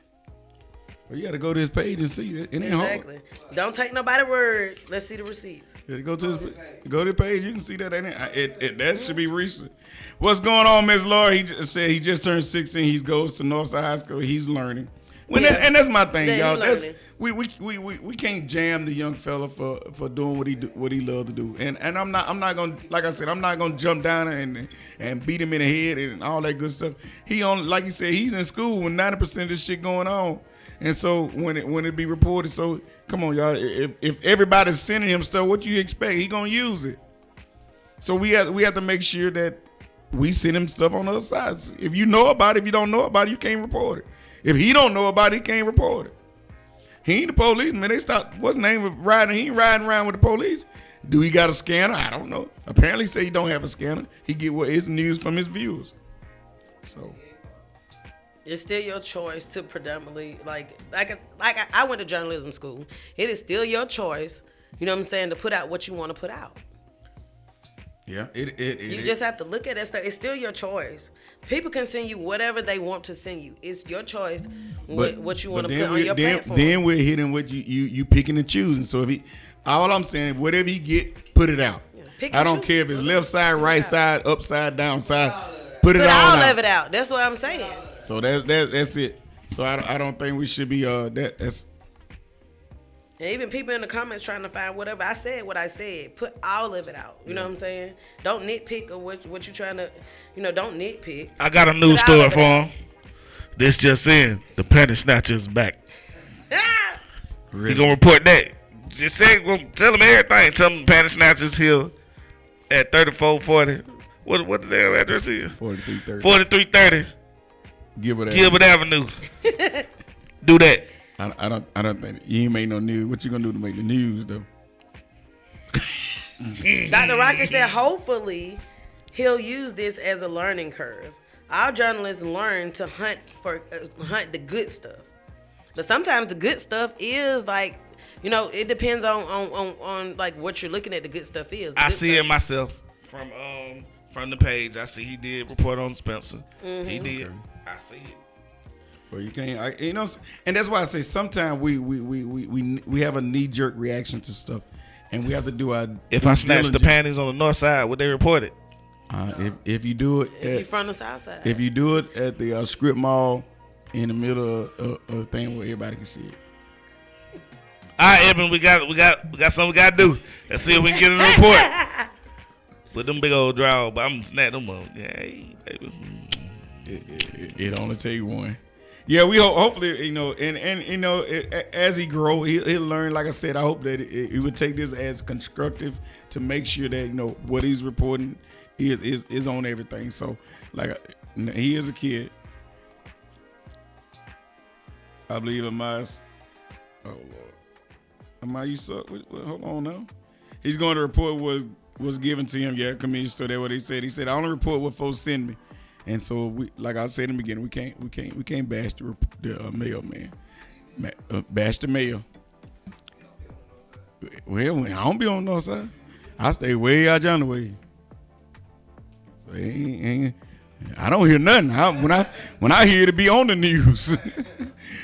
Well, you got to go to his page and see it. It ain't exactly. Hard. Don't take nobody's word. Let's see the receipts. Yeah, go to the page. You can see that. That should be recent. What's going on, Miss Laura? He just said he just turned 16. He goes to Northside High School. He's learning. And that's my thing, y'all. We can't jam the young fella for doing what he loves to do. And I'm not gonna, like I said, I'm not gonna jump down and beat him in the head and all that good stuff. He on, like you said, he's in school when 90% of this shit going on. And so when it be reported, so come on, y'all. If everybody's sending him stuff, what you expect? He gonna use it. So we have to make sure that we send him stuff on the other side. If you know about it, if you don't know about it, you can't report it. If he don't know about it, he can't report it. He ain't the police, man. They stopped. What's the name of riding? He ain't riding around with the police. Do he got a scanner? I don't know. Apparently, say he don't have a scanner. He get his news from his viewers. So it's still your choice to predominantly like I went to journalism school. It is still your choice. You know what I'm saying, to put out what you want to put out. Yeah, you just have to look at that stuff. It's still your choice. People can send you whatever they want to send you. It's your choice what you want to put on your platform. Then we're hitting what you picking and choosing. So all I'm saying, whatever he get, put it out. Yeah, I don't care if it's left side, right side, upside, down side. Put all of it out. That's what I'm saying. So that's it. So I don't think we should be that's. And even people in the comments trying to find whatever I said, what I said, put all of it out. You know what I'm saying? Don't nitpick or what you trying to, don't nitpick. I got a news story for him. This just in, the panty snatcher's back. Really? He gonna report that. Just say, tell him everything. Tell him the panty snatcher's here at 3440. What the damn address is? 4330. 4330. Gilbert Avenue. Do that. I don't think you ain't made no news. What you gonna do to make the news though? Dr. Rocket said hopefully he'll use this as a learning curve. Our journalists learn to hunt the good stuff. But sometimes the good stuff is like, it depends on like what you're looking at. The good stuff is. I see it myself from the page. I see he did report on Spencer. Mm-hmm. He did. Okay. I see it. Well, you can't, and that's why I say sometimes we have a knee-jerk reaction to stuff, and we have to do our. If I snatch the panties on the north side, would they report it? If you do it, if you from the south side, if you do it at the strip mall in the middle of a thing where everybody can see it. All right, Eben, we got something we gotta do. Let's see if we can get a report. With them big old draws, but I'm gonna snap them up. Yeah, hey, baby. It only take one. Yeah, we hopefully, and as he grow, he'll learn. Like I said, I hope that he would take this as constructive to make sure that what he's reporting is on everything. So, like, he is a kid. I believe Amaz. Oh Lord, Amaz, you suck. Hold on now. He's going to report was given to him. Yeah, comedian. So that's what he said. He said, I only report what folks send me. And so we, like I said in the beginning, we can't bash the mail, man. Bash the mail. Well, I don't be on the north side. I stay way out yonder way. So I don't hear nothing. When I hear it, be on the news.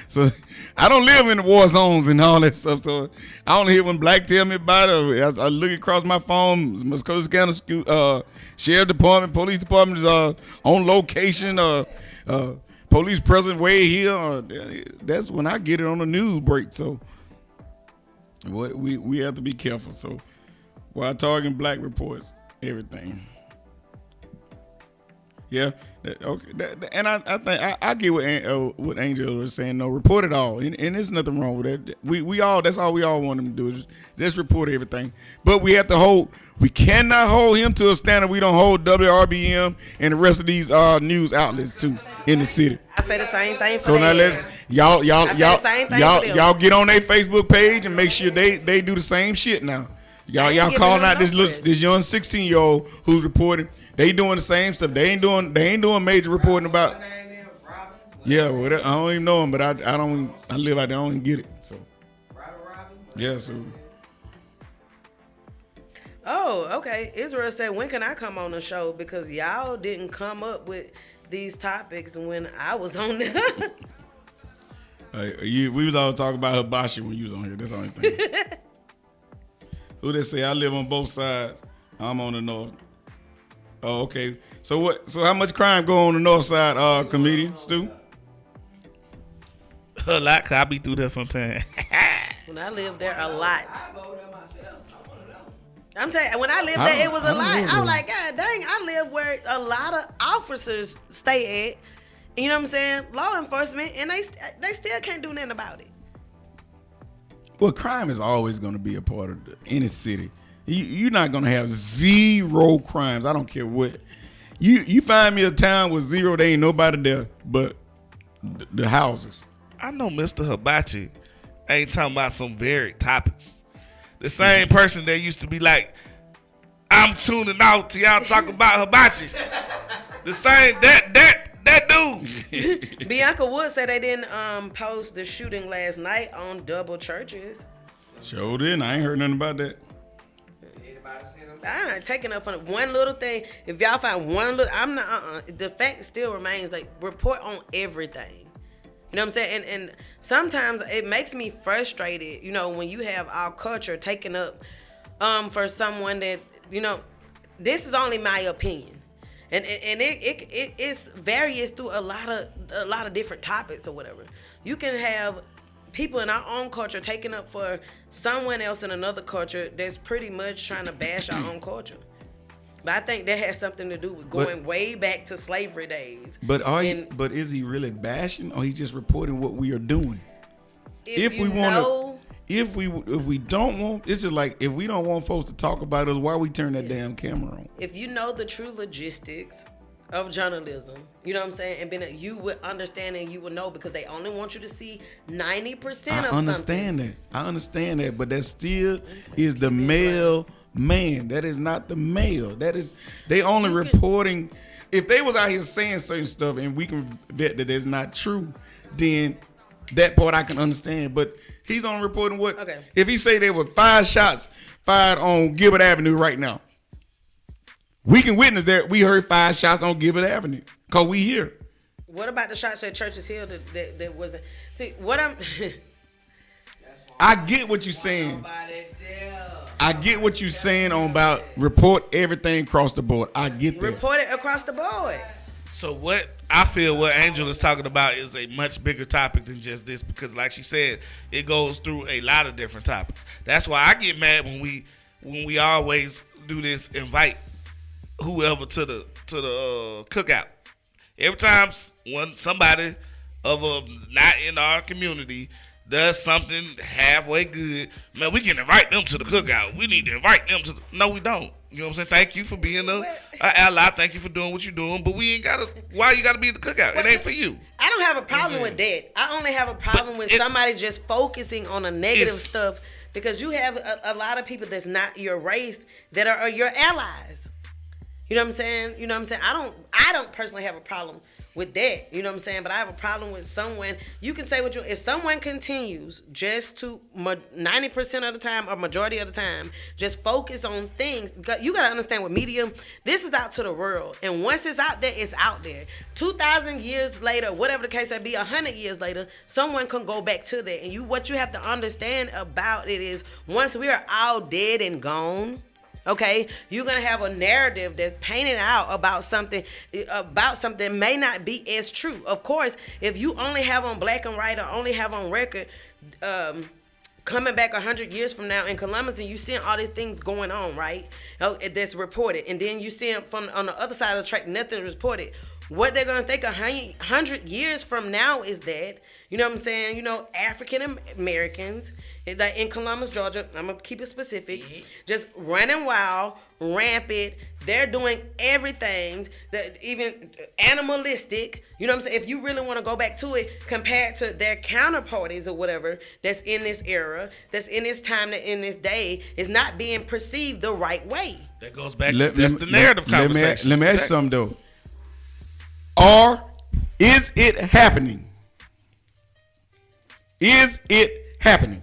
So I don't live in the war zones and all that stuff. So I only hear when Black tell me about it. I look across my phone, Muskogee County Sheriff Department, Police Department is on location. Police present way here. That's when I get it on the news break. So we have to be careful. So while targeting Black reports everything. Yeah, okay. And I think I get what Angel was saying. No, report it all, and there's nothing wrong with that. We all, that's all we all want them to do is just report everything. But we have to we cannot hold him to a standard we don't hold WRBM and the rest of these news outlets too in the city. I say the same thing. So now let's y'all get on their Facebook page and make sure they do the same shit now. Y'all calling out this young 16-year-old who's reporting. They doing the same stuff. They ain't doing major reporting about. Yeah, well, I don't even know him, but I live out there. I don't even get it. So. Yeah, so. Oh, okay. Israel said, when can I come on the show? Because y'all didn't come up with these topics when I was on there. We was all talking about hibachi when you was on here. That's the only thing. Who they say I live on both sides. I'm on the north. Oh, okay. So what? So how much crime go on the north side, comedian Stu? A lot, 'cause I be through there sometimes. When I lived there, a lot. I'm telling you, when I lived there, it was a lot. I was like, God dang, I live where a lot of officers stay at. You know what I'm saying? Law enforcement, and they still can't do nothing about it. Well, crime is always going to be a part of any city. You're not going to have zero crimes. I don't care what. You find me a town with zero, there ain't nobody there but the houses. I know Mr. Hibachi ain't talking about some varied topics. The same person that used to be like, I'm tuning out till y'all talk about hibachi. The same, that dude. Bianca Wood said they didn't post the shooting last night on double churches. Sure didn't. I ain't heard nothing about that. I'm not taking up on one little thing. If y'all find one little, I'm not. The fact still remains, like, report on everything. You know what I'm saying? And sometimes it makes me frustrated. You know, when you have our culture taken up for someone that, you know, this is only my opinion, and it's various through a lot of different topics or whatever. You can have people in our own culture taking up for someone else in another culture that's pretty much trying to bash our own culture. But I think that has something to do with going way back to slavery days. But is he really bashing, or he just reporting what we are doing? If we don't want, it's just like, if we don't want folks to talk about us, why we turn that damn camera on? If you know the true logistics of journalism, you know what I'm saying, and you would understand and you would know, because they only want you to see 90% of something. I understand that, but that still is the male man. That is not the male. That is, they only reporting. If they was out here saying certain stuff and we can vet that it's not true, then that part I can understand. But he's only reporting what. Okay. If he say there were 5 shots fired on Gilbert Avenue right now, we can witness that we heard 5 shots on Gilbert Avenue because we here. What about the shots at Churches Hill that wasn't? See, what I'm. I get what you're saying. I get what you're saying on about report everything across the board. I get that. Report it across the board. So what I feel what Angel is talking about is a much bigger topic than just this, because like she said, it goes through a lot of different topics. That's why I get mad when we always do this invite whoever to the cookout. Every time somebody of a not in our community does something halfway good, man, we can invite them to the cookout. We need to invite them to no, we don't. You know what I'm saying? Thank you for being a ally. Thank you for doing what you're doing. But we ain't got to, why you got to be at the cookout? It ain't for you. I don't have a problem with that. I only have a problem with somebody just focusing on the negative stuff, because you have a lot of people that's not your race that are your allies. You know what I'm saying? You know what I'm saying? I don't personally have a problem with that. You know what I'm saying? But I have a problem with someone. You can say if someone continues just to 90% of the time or majority of the time just focus on things. You got to understand with media, this is out to the world. And once it's out there, it's out there. 2,000 years later, whatever the case may be, 100 years later, someone can go back to that. And what you have to understand about it is, once we are all dead and gone, okay, you're gonna have a narrative that's painted out about something that may not be as true. Of course, if you only have on black and white or only have on record, coming back 100 years from now in Columbus, and you seeing all these things going on, right? That's reported, and then you see them from on the other side of the track, nothing reported. What they're gonna think 100 years from now is that, you know what I'm saying? You know, African Americans, like in Columbus, Georgia, I'm gonna keep it specific, just running wild, rampant. They're doing everything that even animalistic. You know what I'm saying? If you really want to go back to it, compared to their counterparties or whatever that's in this era, that's in this time, that in this day, is not being perceived the right way. That goes back. That's the narrative conversation. Let me ask you something though. Or is it happening? Is it happening?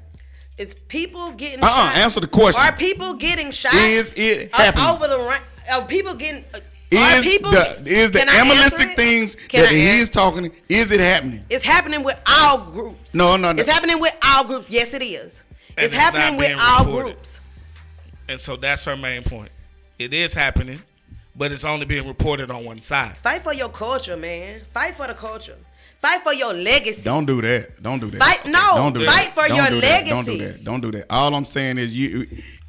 It's people getting shot. Answer the question. Are people getting shot? Is it happening? Over the are people getting? Is the animalistic things that he is talking? Is it happening? It's happening with all groups. No. It's happening with all groups. Yes, it is. It's happening with all groups. And so that's her main point. It is happening, but it's only being reported on one side. Fight for your culture, man. Fight for the culture. Fight for your legacy. Don't do that. Don't do that. Fight for your legacy. Don't do that. All I'm saying is,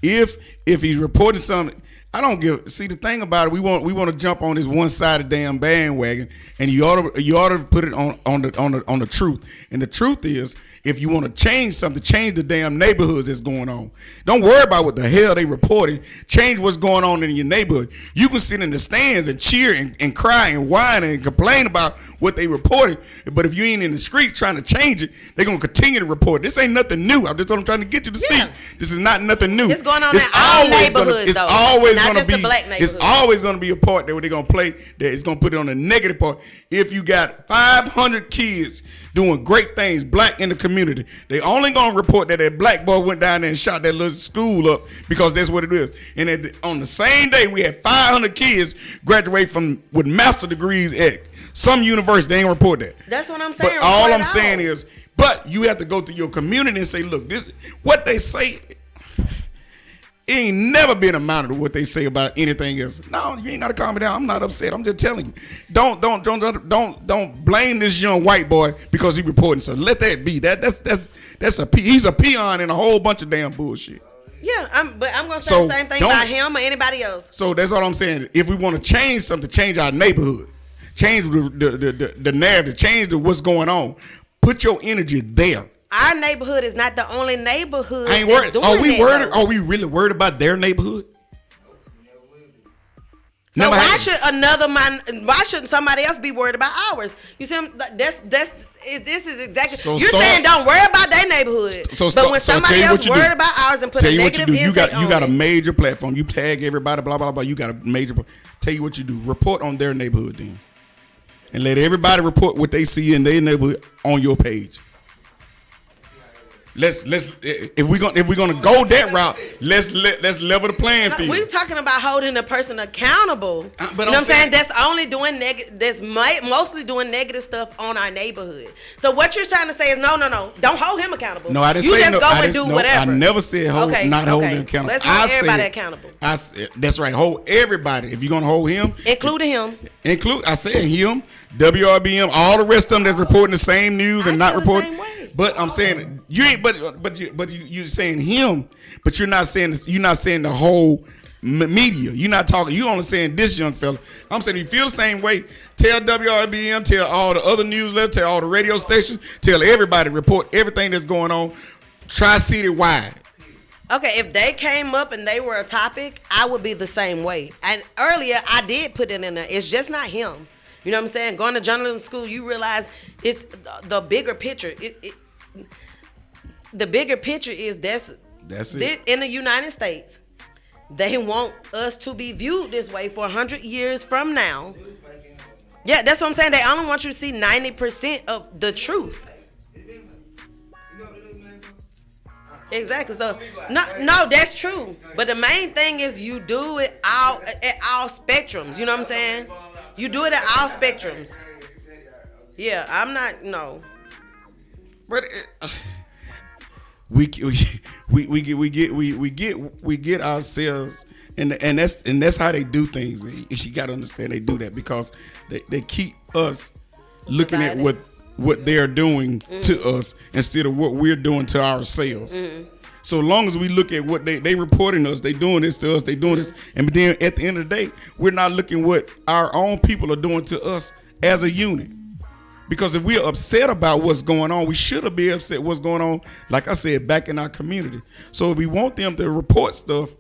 if he's reporting something, I don't give. See, the thing about it, we want to jump on this one-sided damn bandwagon, and you ought to put it on the truth. And the truth is, if you want to change something, change the damn neighborhoods that's going on. Don't worry about what the hell they reporting. Change what's going on in your neighborhood. You can sit in the stands and cheer and cry and whine and complain about what they reporting. But if you ain't in the street trying to change it, they're going to continue to report. This ain't nothing new. That's what I'm trying to get you to see. This is not nothing new. It's going on in all neighborhoods, It's always not going to be. Black it's always going to be a part that they're going to play that is going to put it on the negative part. If you got 500 kids doing great things, black in the community, they only gonna report that black boy went down there and shot that little school up, because that's what it is. And on the same day, we had 500 kids graduate with master degrees at some university. They ain't report that. That's what I'm saying. But all I'm saying is, but you have to go to your community and say, look, this what they say. It ain't never been amounted to what they say about anything else. No, you ain't gotta calm me down. I'm not upset. I'm just telling you. Don't blame this young white boy because he reporting something. Let that be. He's a peon in a whole bunch of damn bullshit. Yeah, but I'm gonna say the same thing about him or anybody else. So that's all I'm saying. If we want to change something, change our neighborhood, change the narrative, change what's going on. Put your energy there. Our neighborhood is not the only neighborhood. I ain't worried. Are we really worried about their neighborhood? So why shouldn't somebody else be worried about ours? You see, this is exactly. You're saying don't worry about their neighborhood. But when somebody else worried about ours and put a negative impact on it. You got a major platform. You tag everybody, blah blah blah. You got a major. Tell you what you do. Report on their neighborhood then, and let everybody report what they see in their neighborhood on your page. If we're gonna go that route, let's level the playing field. We're talking about holding the person accountable. But you know what I'm saying? That's only doing that's mostly doing negative stuff on our neighborhood. So what you're trying to say is no, don't hold him accountable. No, I didn't say no. I just go and do whatever. I never said holding him accountable. Let's hold everybody accountable. That's right. Hold everybody. If you're gonna hold him, including him. I said him, WRBM, all the rest of them that's reporting the same news and not reporting. But I'm saying you ain't. But you're saying him. But you're not saying the whole media. You're not talking. You only saying this young fella. I'm saying if you feel the same way, tell WRBM, tell all the other newsletters, tell all the radio stations, tell everybody, report everything that's going on, Tri-City wide. Okay, if they came up and they were a topic, I would be the same way. And earlier, I did put it in there. It's just not him. You know what I'm saying? Going to journalism school, you realize it's the bigger picture. The bigger picture is that's it. In the United States, they want us to be viewed this way for 100 years from now. Yeah, that's what I'm saying. They only want you to see 90% of the truth. Exactly. So no, that's true. But the main thing is you do it all at all spectrums. You know what I'm saying? You do it at all spectrums. Yeah, I'm not But we get ourselves, and that's how they do things. You got to understand they do that because they keep us looking at what they're doing to us instead of what we're doing to ourselves. So long as we look at what they reporting us, they doing this to us, they doing this, and then at the end of the day, we're not looking what our own people are doing to us as a unit. Because if we're upset about what's going on, we should have been upset what's going on, like I said, back in our community. So if we want them to report stuff,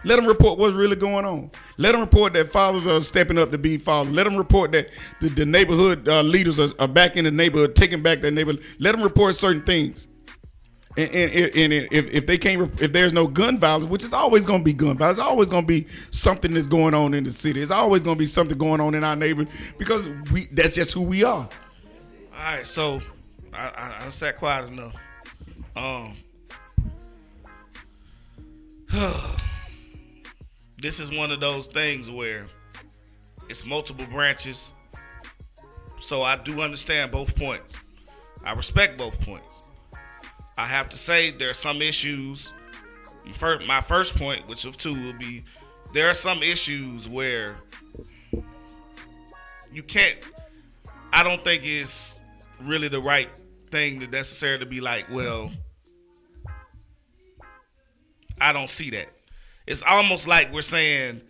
let them report what's really going on. Let them report that fathers are stepping up to be fathers. Let them report that the neighborhood leaders are back in the neighborhood, taking back their neighborhood. Let them report certain things. And if they can't, if there's no gun violence, which is always going to be gun violence, it's always going to be something that's going on in the city. It's always going to be something going on in our neighborhood because that's just who we are. All right, so I sat quiet enough. This is one of those things where it's multiple branches. So I do understand both points. I respect both points. I have to say there are some issues. My first point, which of two will be, there are some issues where you can't, I don't think it's really the right thing to necessarily be like, well, I don't see that. It's almost like we're saying,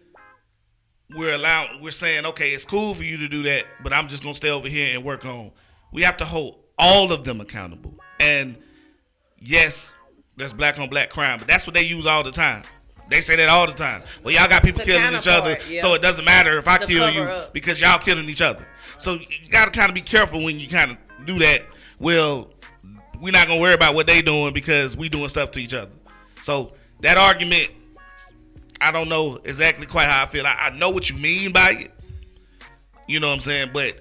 okay, it's cool for you to do that, but I'm just going to stay over here and work on. We have to hold all of them accountable. And yes, there's black on black crime, but that's what they use all the time. They say that all the time. Well, y'all got people killing each other, so it doesn't matter if I kill you because y'all killing each other. So you got to kind of be careful when you kind of do that. Well, we're not going to worry about what they doing because we doing stuff to each other. So that argument, I don't know exactly quite how I feel. I know what you mean by it. You know what I'm saying? But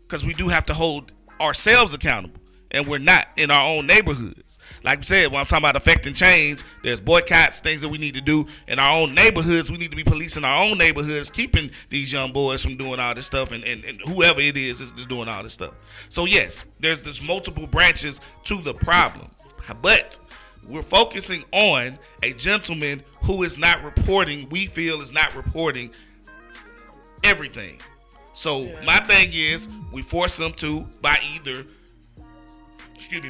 because we do have to hold ourselves accountable, and we're not in our own neighborhoods. Like we said, when I'm talking about affecting change, there's boycotts, things that we need to do in our own neighborhoods. We need to be policing our own neighborhoods, keeping these young boys from doing all this stuff, and whoever it is doing all this stuff. So yes, there's multiple branches to the problem, but we're focusing on a gentleman who is not reporting, we feel is not reporting everything. So my thing is, we force him to by either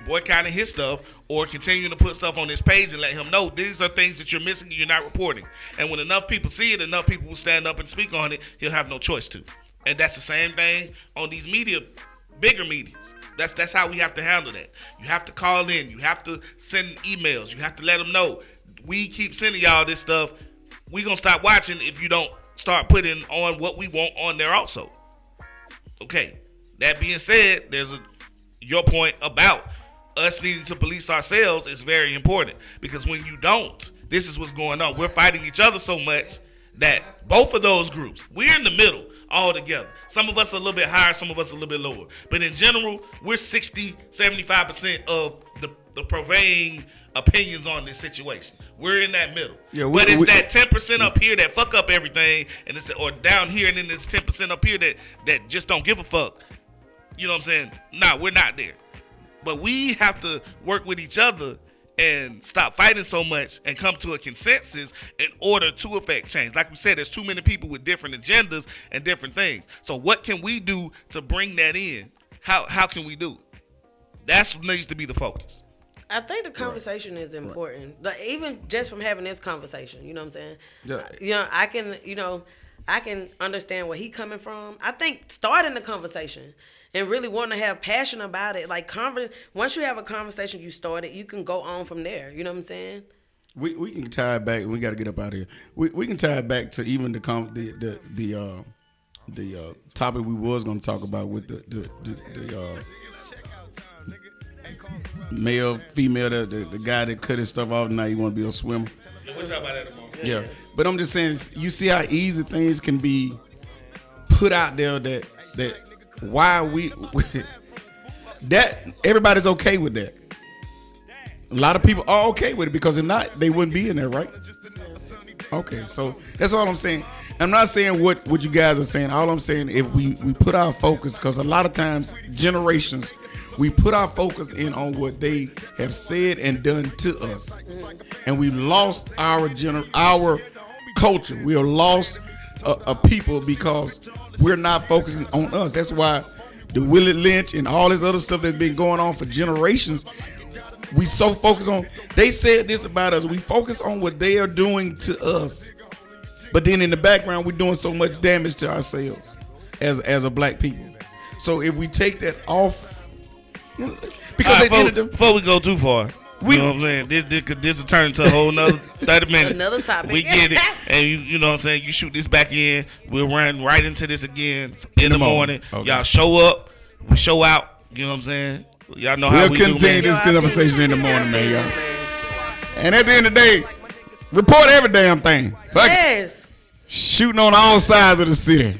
boycotting his stuff or continuing to put stuff on his page and let him know these are things that you're missing and you're not reporting. And when enough people see it, enough people will stand up and speak on it, he'll have no choice to. And that's the same thing on these media, bigger medias. That's how we have to handle that. You have to call in. You have to send emails. You have to let them know. We keep sending y'all this stuff. We going to stop watching if you don't start putting on what we want on there also. Okay. That being said, your point about us needing to police ourselves is very important, because when you don't, this is what's going on. We're fighting each other so much that both of those groups, we're in the middle all together. Some of us are a little bit higher, some of us a little bit lower. But in general, we're 60, 75% of the prevailing opinions on this situation. We're in that middle. Yeah, but it's that 10% up here that fuck up everything, and or down here, and then there's 10% up here that just don't give a fuck. You know what I'm saying? Nah, we're not there. But we have to work with each other and stop fighting so much and come to a consensus in order to affect change. Like we said, there's too many people with different agendas and different things. So what can we do to bring that in? How can we do it? That's what needs to be the focus. I think the conversation is important. Like, even just from having this conversation, you know what I'm saying? Yeah. You know, I can understand where he coming from. I think starting the conversation and really wanting to have passion about it, like once you have a conversation, you start it, you can go on from there. You know what I'm saying? We can tie it back. We got to get up out of here. We can tie it back to even the topic we was going to talk about with the male, female, the guy that cut his stuff off. Now you want to be a swimmer. We'll talk about that tomorrow. Yeah, but I'm just saying, you see how easy things can be put out there that why we that everybody's okay with that. A lot of people are okay with it because if not, they wouldn't be in there, right? Okay, so that's all I'm saying. I'm not saying what you guys are saying. All I'm saying, if we put our focus, because a lot of times, generations, we put our focus in on what they have said and done to us. And we lost our culture. We have lost a people because we're not focusing on us. That's why the Willie Lynch and all this other stuff that's been going on for generations, we so focused on, they said this about us. We focus on what they are doing to us. But then in the background, we're doing so much damage to ourselves as a black people. So if we take that off, because before we go too far, you know what I'm saying? This will turn into a whole nother 30 minutes. Another topic. We get it. And you know what I'm saying? You shoot this back in. We'll run right into this again in the morning. Okay. Y'all show up. We show out. You know what I'm saying? Y'all know how we do, man. We'll continue this conversation in the morning, man, y'all. And at the end of the day, report every damn thing. Fuck it. Shooting on all sides of the city.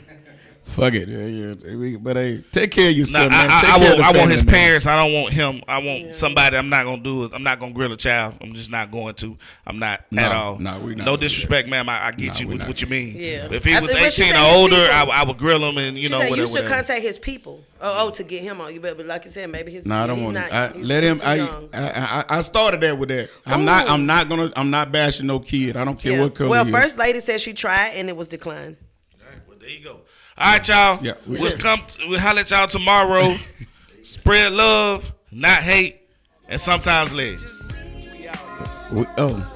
Fuck it. But hey, take care of yourself, man. I want his parents. I don't want him. I want somebody. I'm not going to do it. I'm not going to grill a child. I'm just not going to. I'm not at all. No disrespect, ma'am. I get you what you mean. Yeah. If he was 18 or older, I would grill him and, you know, whatever. You should contact his people. To get him on. You better, but like you said, maybe his. No, I don't want to. Let him. I started that with that. I'm not bashing no kid. I don't care what color. Well, first lady said she tried and it was declined. All right. Well, there you go. All right, y'all. Yeah, we'll holler at y'all tomorrow. Spread love, not hate, and sometimes legs. Oh.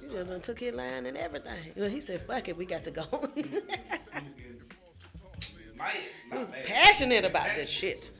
You just took his line and everything. He said, "Fuck it, we got to go." He was passionate about this shit.